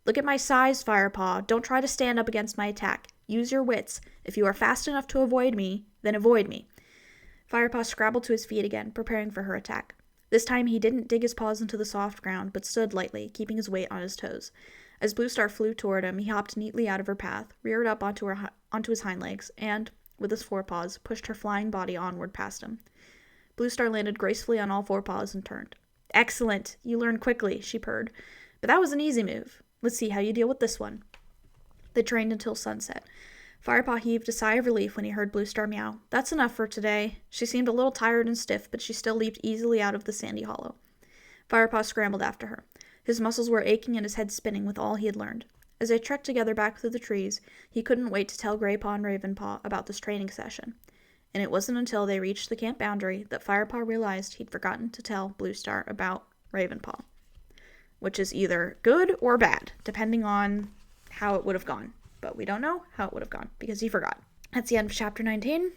"Look at my size, Firepaw. Don't try to stand up against my attack. Use your wits. If you are fast enough to avoid me, then avoid me." Firepaw scrabbled to his feet again, preparing for her attack. This time he didn't dig his paws into the soft ground, but stood lightly, keeping his weight on his toes. As Bluestar flew toward him, he hopped neatly out of her path, reared up onto his hind legs, and, with his forepaws, pushed her flying body onward past him. Bluestar landed gracefully on all four paws and turned. "Excellent! You learned quickly," she purred. "But that was an easy move. Let's see how you deal with this one." They trained until sunset. Firepaw heaved a sigh of relief when he heard Bluestar meow. "That's enough for today." She seemed a little tired and stiff, but she still leaped easily out of the sandy hollow. Firepaw scrambled after her. His muscles were aching and his head spinning with all he had learned. As they trekked together back through the trees, he couldn't wait to tell Graypaw and Ravenpaw about this training session. And it wasn't until they reached the camp boundary that Firepaw realized he'd forgotten to tell Bluestar about Ravenpaw. Which is either good or bad, depending on how it would have gone. But we don't know how it would have gone, because he forgot. That's the end of Chapter 19,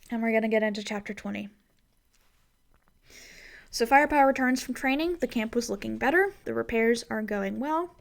and we're going to get into Chapter 20. So Firepaw returns from training. The camp was looking better. The repairs are going well.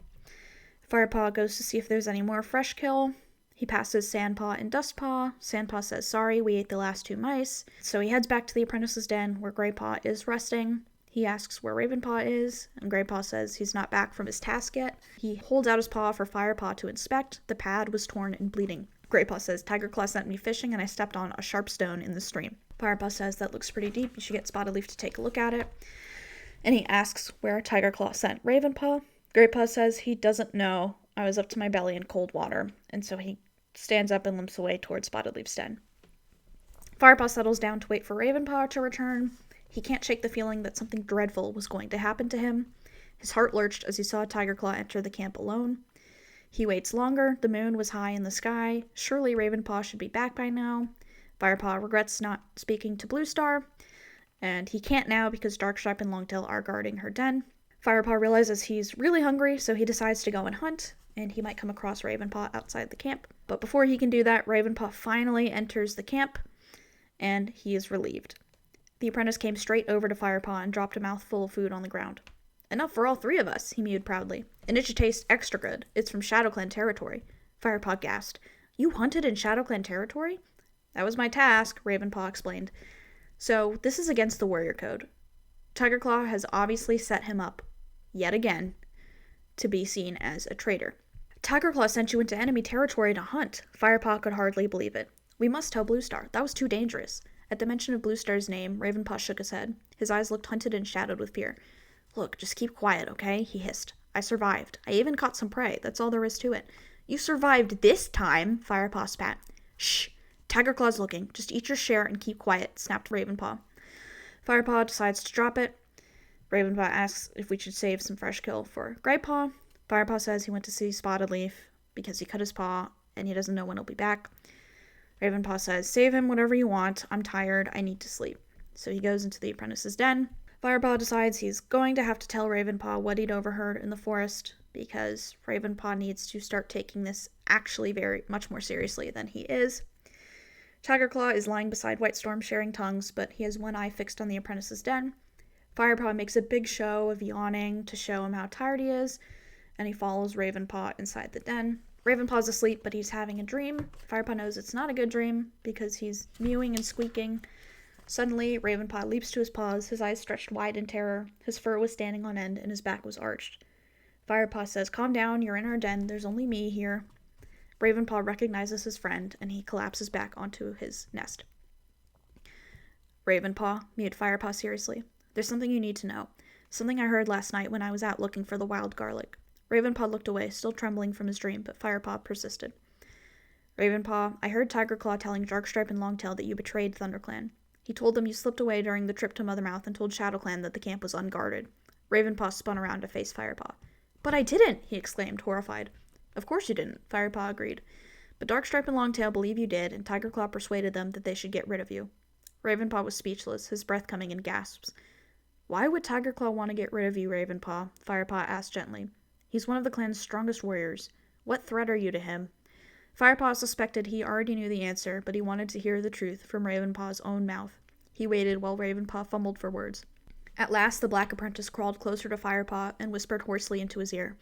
Firepaw goes to see if there's any more fresh kill. He passes Sandpaw and Dustpaw. Sandpaw says, "Sorry, we ate the last 2 mice." So he heads back to the apprentice's den, where Graypaw is resting. He asks where Ravenpaw is, and Graypaw says he's not back from his task yet. He holds out his paw for Firepaw to inspect. The pad was torn and bleeding. Graypaw says, "Tigerclaw sent me fishing and I stepped on a sharp stone in the stream." Firepaw says, "That looks pretty deep. You should get Spotted Leaf to take a look at it." And he asks where Tigerclaw sent Ravenpaw. Graypaw says he doesn't know. I was up to my belly in cold water. And so he stands up and limps away towards Spotted Leaf's den. Firepaw settles down to wait for Ravenpaw to return. He can't shake the feeling that something dreadful was going to happen to him. His heart lurched as he saw Tigerclaw enter the camp alone. He waits longer. The moon was high in the sky. Surely Ravenpaw should be back by now. Firepaw regrets not speaking to Bluestar, and he can't now because Darkstripe and Longtail are guarding her den. Firepaw realizes he's really hungry, so he decides to go and hunt, and he might come across Ravenpaw outside the camp. But before he can do that, Ravenpaw finally enters the camp, and he is relieved. The apprentice came straight over to Firepaw and dropped a mouthful of food on the ground. "Enough for all 3 of us," he mewed proudly. "And it should taste extra good. It's from ShadowClan territory." Firepaw gasped. "You hunted in ShadowClan territory?" "That was my task," Ravenpaw explained. "So, this is against the warrior code. Tigerclaw has obviously set him up, yet again, to be seen as a traitor." "Tigerclaw sent you into enemy territory to hunt." Firepaw could hardly believe it. "We must tell Bluestar. That was too dangerous." At the mention of Bluestar's name, Ravenpaw shook his head. His eyes looked hunted and shadowed with fear. "Look, just keep quiet, okay?" he hissed. "I survived. I even caught some prey. That's all there is to it." "You survived this time!" Firepaw spat. "Shh! Tigerclaw's looking. Just eat your share and keep quiet," snapped Ravenpaw. Firepaw decides to drop it. Ravenpaw asks if we should save some fresh kill for Graypaw. Firepaw says he went to see Spotted Leaf because he cut his paw and he doesn't know when he'll be back. Ravenpaw says, "Save him whatever you want. I'm tired. I need to sleep." So he goes into the apprentice's den. Firepaw decides he's going to have to tell Ravenpaw what he'd overheard in the forest, because Ravenpaw needs to start taking this actually very much more seriously than he is. Tigerclaw is lying beside Whitestorm sharing tongues, but he has one eye fixed on the apprentice's den. Firepaw makes a big show of yawning to show him how tired he is, and he follows Ravenpaw inside the den. Ravenpaw's asleep, but he's having a dream. Firepaw knows it's not a good dream because he's mewing and squeaking. Suddenly, Ravenpaw leaps to his paws, his eyes stretched wide in terror. His fur was standing on end, and his back was arched. Firepaw says, "Calm down, you're in our den, there's only me here." Ravenpaw recognizes his friend, and he collapses back onto his nest. "Ravenpaw," mewed Firepaw seriously, "there's something you need to know. Something I heard last night when I was out looking for the wild garlic." Ravenpaw looked away, still trembling from his dream, but Firepaw persisted. "Ravenpaw, I heard Tigerclaw telling Darkstripe and Longtail that you betrayed Thunderclan. He told them you slipped away during the trip to Mothermouth and told ShadowClan that the camp was unguarded." Ravenpaw spun around to face Firepaw. "But I didn't!" he exclaimed, horrified. "Of course you didn't," Firepaw agreed. But Darkstripe and Longtail believe you did, and Tigerclaw persuaded them that they should get rid of you. Ravenpaw was speechless, his breath coming in gasps. Why would Tigerclaw want to get rid of you, Ravenpaw? Firepaw asked gently. He's one of the clan's strongest warriors. What threat are you to him? Firepaw suspected he already knew the answer, but he wanted to hear the truth from Ravenpaw's own mouth. He waited while Ravenpaw fumbled for words. At last, the Black Apprentice crawled closer to Firepaw and whispered hoarsely into his ear.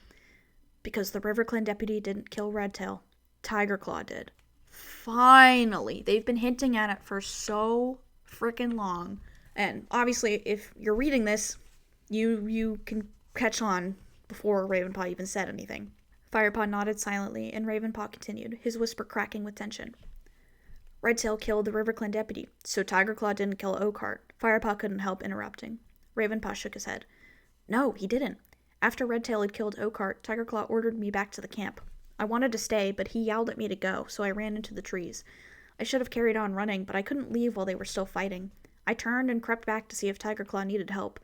Because the RiverClan deputy didn't kill Redtail. Tigerclaw did. Finally! They've been hinting at it for so frickin' long. And obviously, if you're reading this, you can catch on before Ravenpaw even said anything. Firepaw nodded silently, and Ravenpaw continued, his whisper cracking with tension. Redtail killed the RiverClan deputy, so Tigerclaw didn't kill Oakheart. Firepaw couldn't help interrupting. Ravenpaw shook his head. No, he didn't. After Redtail had killed Oakheart, Tigerclaw ordered me back to the camp. I wanted to stay, but he yelled at me to go, so I ran into the trees. I should have carried on running, but I couldn't leave while they were still fighting. I turned and crept back to see if Tigerclaw needed help.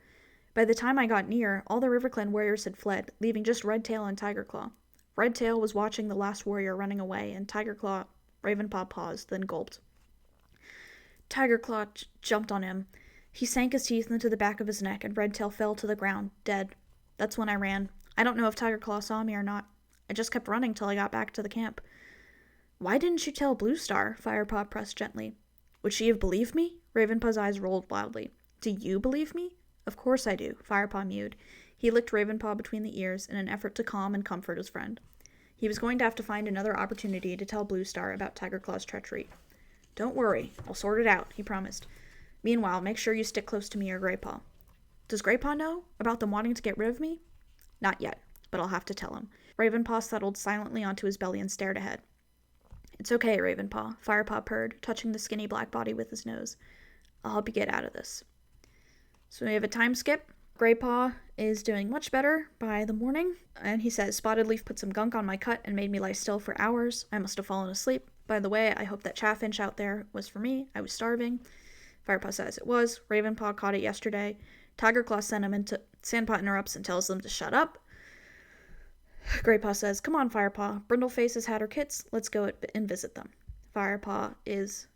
By the time I got near, all the RiverClan warriors had fled, leaving just Redtail and Tigerclaw. Redtail was watching the last warrior running away, and Ravenpaw paused, then gulped. Tigerclaw jumped on him. He sank his teeth into the back of his neck, and Redtail fell to the ground, dead. That's when I ran. I don't know if Tigerclaw saw me or not. I just kept running till I got back to the camp. Why didn't you tell Bluestar? Firepaw pressed gently. Would she have believed me? Ravenpaw's eyes rolled wildly. Do you believe me? Of course I do, Firepaw mewed. He licked Ravenpaw between the ears in an effort to calm and comfort his friend. He was going to have to find another opportunity to tell Bluestar about Tigerclaw's treachery. Don't worry, I'll sort it out, he promised. Meanwhile, make sure you stick close to me or Greypaw. Does Greypaw know about them wanting to get rid of me? Not yet, but I'll have to tell him. Ravenpaw settled silently onto his belly and stared ahead. It's okay, Ravenpaw, Firepaw purred, touching the skinny black body with his nose. I'll help you get out of this. So we have a time skip. Greypaw is doing much better by the morning, and he says, Spotted Leaf put some gunk on my cut and made me lie still for hours. I must have fallen asleep. By the way, I hope that chaffinch out there was for me. I was starving. Firepaw says it was. Ravenpaw caught it yesterday. Tigerclaw sent him into... Sandpaw interrupts and tells them to shut up. Greypaw says, come on, Firepaw. Brindleface has had her kits. Let's go and visit them. Firepaw is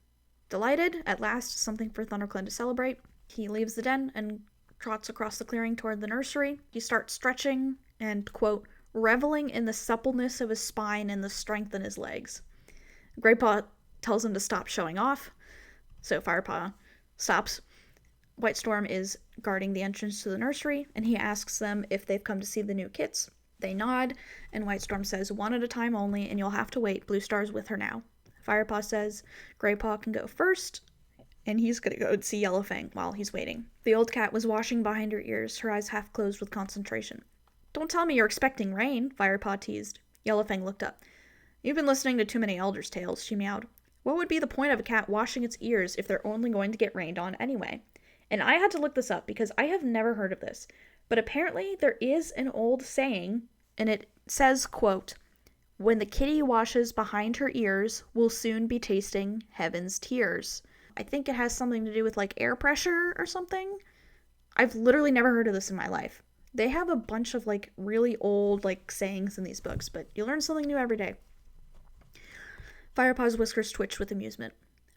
delighted. At last, something for Thunderclan to celebrate. He leaves the den and trots across the clearing toward the nursery. He starts stretching and, quote, reveling in the suppleness of his spine and the strength in his legs. Greypaw tells him to stop showing off, so Firepaw stops. Whitestorm is guarding the entrance to the nursery, and he asks them if they've come to see the new kits. They nod, and Whitestorm says, one at a time only, and you'll have to wait. Bluestar's with her now. Firepaw says Greypaw can go first, and he's gonna go see Yellowfang while he's waiting. The old cat was washing behind her ears, her eyes half closed with concentration. Don't tell me you're expecting rain, Firepaw teased. Yellowfang looked up. You've been listening to too many elders' tales, she meowed. What would be the point of a cat washing its ears if they're only going to get rained on anyway? And I had to look this up because I have never heard of this. But apparently there is an old saying, and it says, quote, when the kitty washes behind her ears, we'll soon be tasting heaven's tears. I think it has something to do with, like, air pressure or something. I've literally never heard of this in my life. They have a bunch of, like, really old, like, sayings in these books, but you learn something new every day. Firepaw's whiskers twitched with amusement.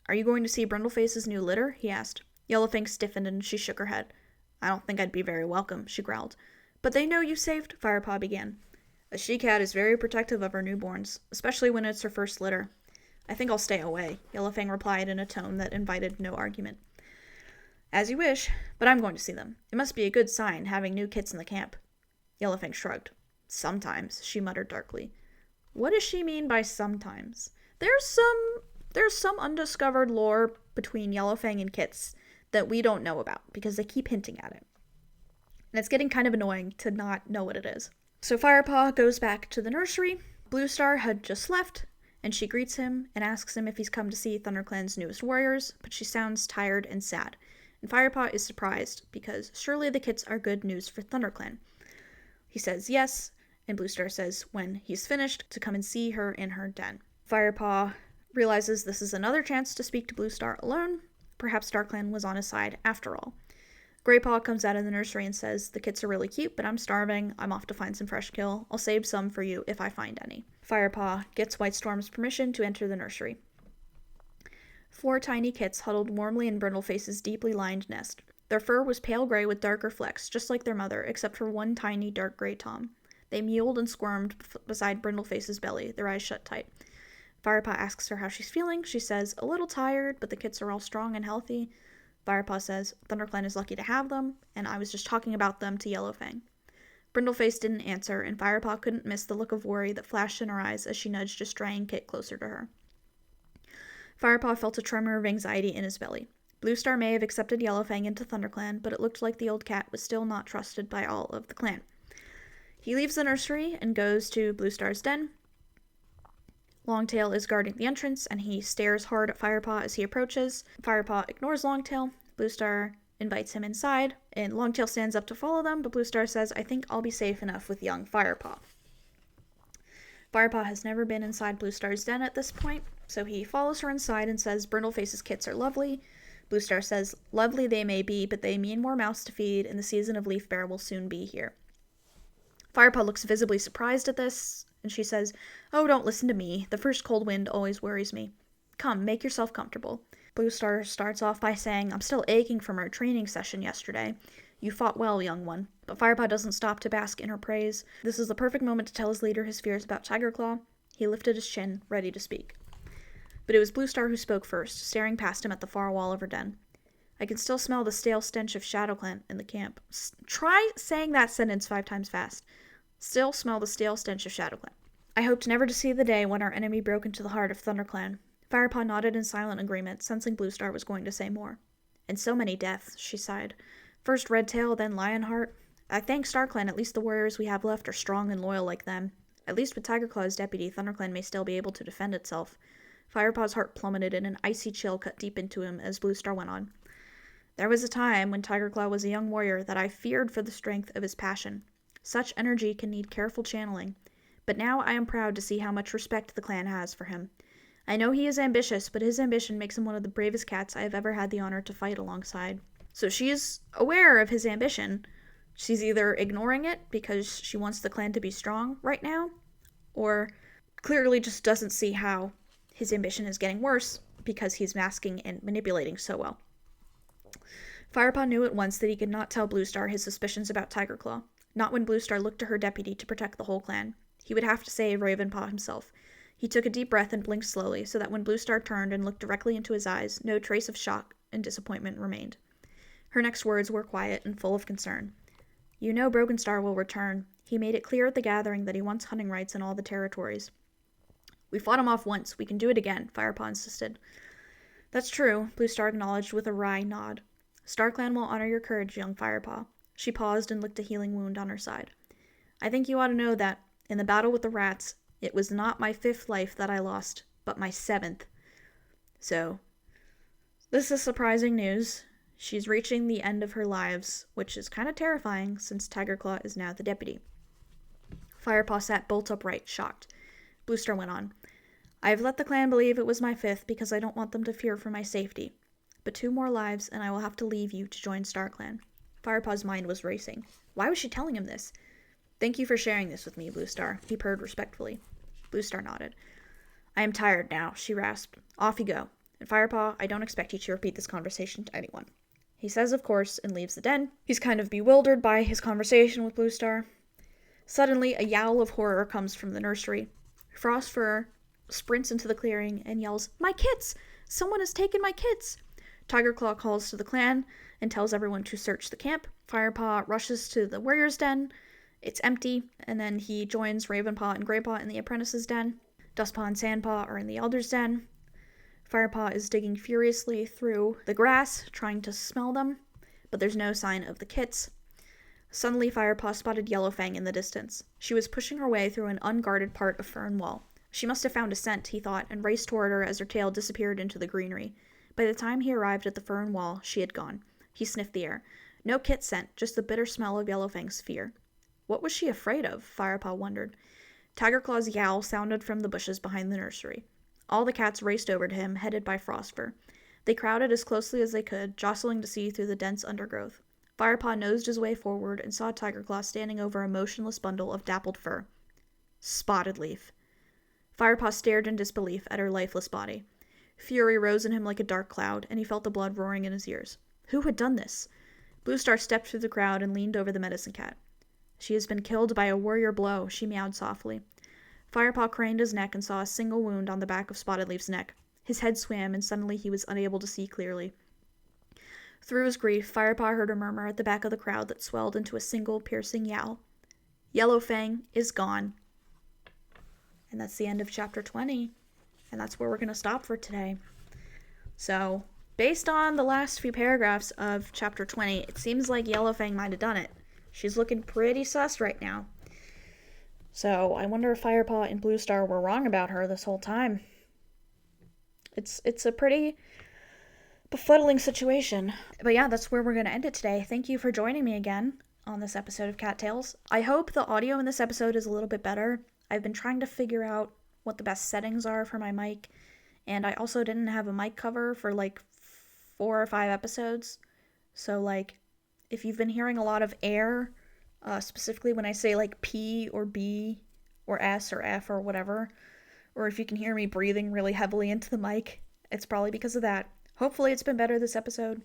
Are you going to see Brindleface's new litter? He asked. Yellowfang stiffened and she shook her head. I don't think I'd be very welcome, she growled. But they know you saved, Firepaw began. A she-cat is very protective of her newborns, especially when it's her first litter. I think I'll stay away, Yellowfang replied in a tone that invited no argument. As you wish, but I'm going to see them. It must be a good sign, having new kits in the camp. Yellowfang shrugged. Sometimes, she muttered darkly. What does she mean by sometimes? There's some undiscovered lore between Yellowfang and kits that we don't know about, because they keep hinting at it. And it's getting kind of annoying to not know what it is. So Firepaw goes back to the nursery. Bluestar had just left, and she greets him and asks him if he's come to see Thunderclan's newest warriors, but she sounds tired and sad. And Firepaw is surprised, because surely the kits are good news for Thunderclan. He says yes, and Bluestar says when he's finished to come and see her in her den. Firepaw realizes this is another chance to speak to Bluestar alone. Perhaps Darklan was on his side after all. Greypaw comes out of the nursery and says, "The kits are really cute, but I'm starving. I'm off to find some fresh kill. I'll save some for you if I find any." Firepaw gets White Storm's permission to enter the nursery. 4 tiny kits huddled warmly in Brindleface's deeply lined nest. Their fur was pale gray with darker flecks, just like their mother, except for one tiny dark gray tom. They mewled and squirmed beside Brindleface's belly, their eyes shut tight. Firepaw asks her how she's feeling. She says, "A little tired, but the kits are all strong and healthy." Firepaw says, "Thunderclan is lucky to have them, and I was just talking about them to Yellowfang." Brindleface didn't answer, and Firepaw couldn't miss the look of worry that flashed in her eyes as she nudged a straying kit closer to her. Firepaw felt a tremor of anxiety in his belly. Bluestar may have accepted Yellowfang into Thunderclan, but it looked like the old cat was still not trusted by all of the clan. He leaves the nursery and goes to Bluestar's den. Longtail is guarding the entrance, and he stares hard at Firepaw as he approaches. Firepaw ignores Longtail. Bluestar invites him inside, and Longtail stands up to follow them, but Bluestar says, "I think I'll be safe enough with young Firepaw." Firepaw has never been inside Bluestar's den at this point, so he follows her inside and says Brindleface's kits are lovely. Bluestar says, "Lovely they may be, but they mean more mouths to feed, and the season of leaf bear will soon be here." Firepaw looks visibly surprised at this, and she says, "Oh, don't listen to me. The first cold wind always worries me. Come, make yourself comfortable." Bluestar starts off by saying, "I'm still aching from our training session yesterday. You fought well, young one." But Firepaw doesn't stop to bask in her praise. This is the perfect moment to tell his leader his fears about Tigerclaw. He lifted his chin, ready to speak. But it was Bluestar who spoke first, staring past him at the far wall of her den. "I can still smell the stale stench of ShadowClan in the camp." Try saying that sentence 5 times fast. "Still smell the stale stench of ShadowClan. I hoped never to see the day when our enemy broke into the heart of Thunderclan." Firepaw nodded in silent agreement, sensing Bluestar was going to say more. "And so many deaths," she sighed. "First Redtail, then Lionheart. I thank StarClan, at least the warriors we have left are strong and loyal like them. At least with Tigerclaw as deputy, Thunderclan may still be able to defend itself." Firepaw's heart plummeted and an icy chill cut deep into him as Bluestar went on. "There was a time when Tigerclaw was a young warrior that I feared for the strength of his passion. Such energy can need careful channeling. But now I am proud to see how much respect the clan has for him. I know he is ambitious, but his ambition makes him one of the bravest cats I have ever had the honor to fight alongside." So she's aware of his ambition. She's either ignoring it because she wants the clan to be strong right now, or clearly just doesn't see how his ambition is getting worse because he's masking and manipulating so well. Firepaw knew at once that he could not tell Bluestar his suspicions about Tigerclaw. Not when Bluestar looked to her deputy to protect the whole clan. He would have to save Ravenpaw himself. He took a deep breath and blinked slowly, so that when Bluestar turned and looked directly into his eyes, no trace of shock and disappointment remained. Her next words were quiet and full of concern. "You know Brokenstar will return. He made it clear at the gathering that he wants hunting rights in all the territories." "We fought him off once. We can do it again," Firepaw insisted. "That's true," Bluestar acknowledged with a wry nod. "StarClan will honor your courage, young Firepaw." She paused and licked a healing wound on her side. "I think you ought to know that, in the battle with the rats, it was not my 5th life that I lost, but my 7th. So, this is surprising news. She's reaching the end of her lives, which is kind of terrifying since Tigerclaw is now the deputy." Firepaw sat bolt upright, shocked. Bluestar went on. "I have let the clan believe it was my 5th because I don't want them to fear for my safety. But 2 more lives and I will have to leave you to join StarClan." Firepaw's mind was racing. Why was she telling him this? "Thank you for sharing this with me, Bluestar," he purred respectfully. Bluestar nodded. "I am tired now," she rasped. "Off you go. And Firepaw, I don't expect you to repeat this conversation to anyone." He says of course and leaves the den. He's kind of bewildered by his conversation with Bluestar. Suddenly, a yowl of horror comes from the nursery. Frostfur sprints into the clearing and yells, "My kits! Someone has taken my kits!" Tigerclaw calls to the clan and tells everyone to search the camp. Firepaw rushes to the warrior's den. It's empty, and then he joins Ravenpaw and Greypaw in the apprentice's den. Dustpaw and Sandpaw are in the elder's den. Firepaw is digging furiously through the grass, trying to smell them, but there's no sign of the kits. Suddenly, Firepaw spotted Yellowfang in the distance. She was pushing her way through an unguarded part of Fern Wall. She must have found a scent, he thought, and raced toward her as her tail disappeared into the greenery. By the time he arrived at the Fern Wall, she had gone. He sniffed the air. No kit scent, just the bitter smell of Yellowfang's fear. What was she afraid of? Firepaw wondered. Tigerclaw's yowl sounded from the bushes behind the nursery. All the cats raced over to him, headed by Frostfur. They crowded as closely as they could, jostling to see through the dense undergrowth. Firepaw nosed his way forward and saw Tigerclaw standing over a motionless bundle of dappled fur. Spotted Leaf. Firepaw stared in disbelief at her lifeless body. Fury rose in him like a dark cloud, and he felt the blood roaring in his ears. Who had done this? Bluestar stepped through the crowd and leaned over the medicine cat. She has been killed by a warrior blow, she meowed softly. Firepaw craned his neck and saw a single wound on the back of Spotted Leaf's neck. His head swam, and suddenly he was unable to see clearly. Through his grief, Firepaw heard a murmur at the back of the crowd that swelled into a single piercing yowl. Yellowfang is gone. And that's the end of chapter 20. And that's where we're going to stop for today. So, based on the last few paragraphs of chapter 20, it seems like Yellowfang might have done it. She's looking pretty sus right now. So, I wonder if Firepaw and Bluestar were wrong about her this whole time. It's a pretty befuddling situation. But yeah, that's where we're going to end it today. Thank you for joining me again on this episode of Cattails. I hope the audio in this episode is a little bit better. I've been trying to figure out what the best settings are for my mic, and I also didn't have a mic cover for like 4 or 5 episodes. So like, if you've been hearing a lot of air, specifically when I say like P or B or S or F or whatever, or if you can hear me breathing really heavily into the mic, it's probably because of that. Hopefully it's been better this episode.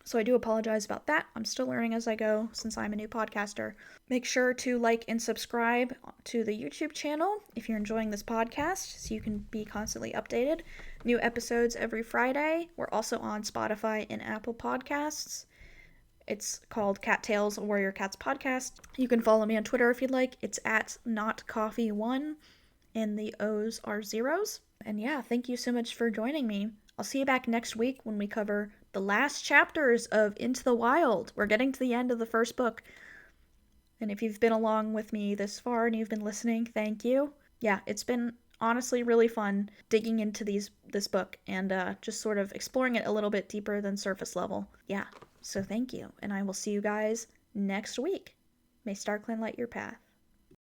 So I do apologize about that. I'm still learning as I go since I'm a new podcaster. Make sure to like and subscribe to the YouTube channel if you're enjoying this podcast so you can be constantly updated. New episodes every Friday. We're also on Spotify and Apple Podcasts. It's called Cattails, a Warrior Cats podcast. You can follow me on Twitter if you'd like. It's at notcoffee1 and the O's are zeros. And yeah, thank you so much for joining me. I'll see you back next week when we cover the last chapters of Into the Wild. We're getting to the end of the first book. And if you've been along with me this far and you've been listening, thank you. Yeah, it's been honestly really fun digging into this book and just sort of exploring it a little bit deeper than surface level. Yeah, so thank you. And I will see you guys next week. May StarClan light your path.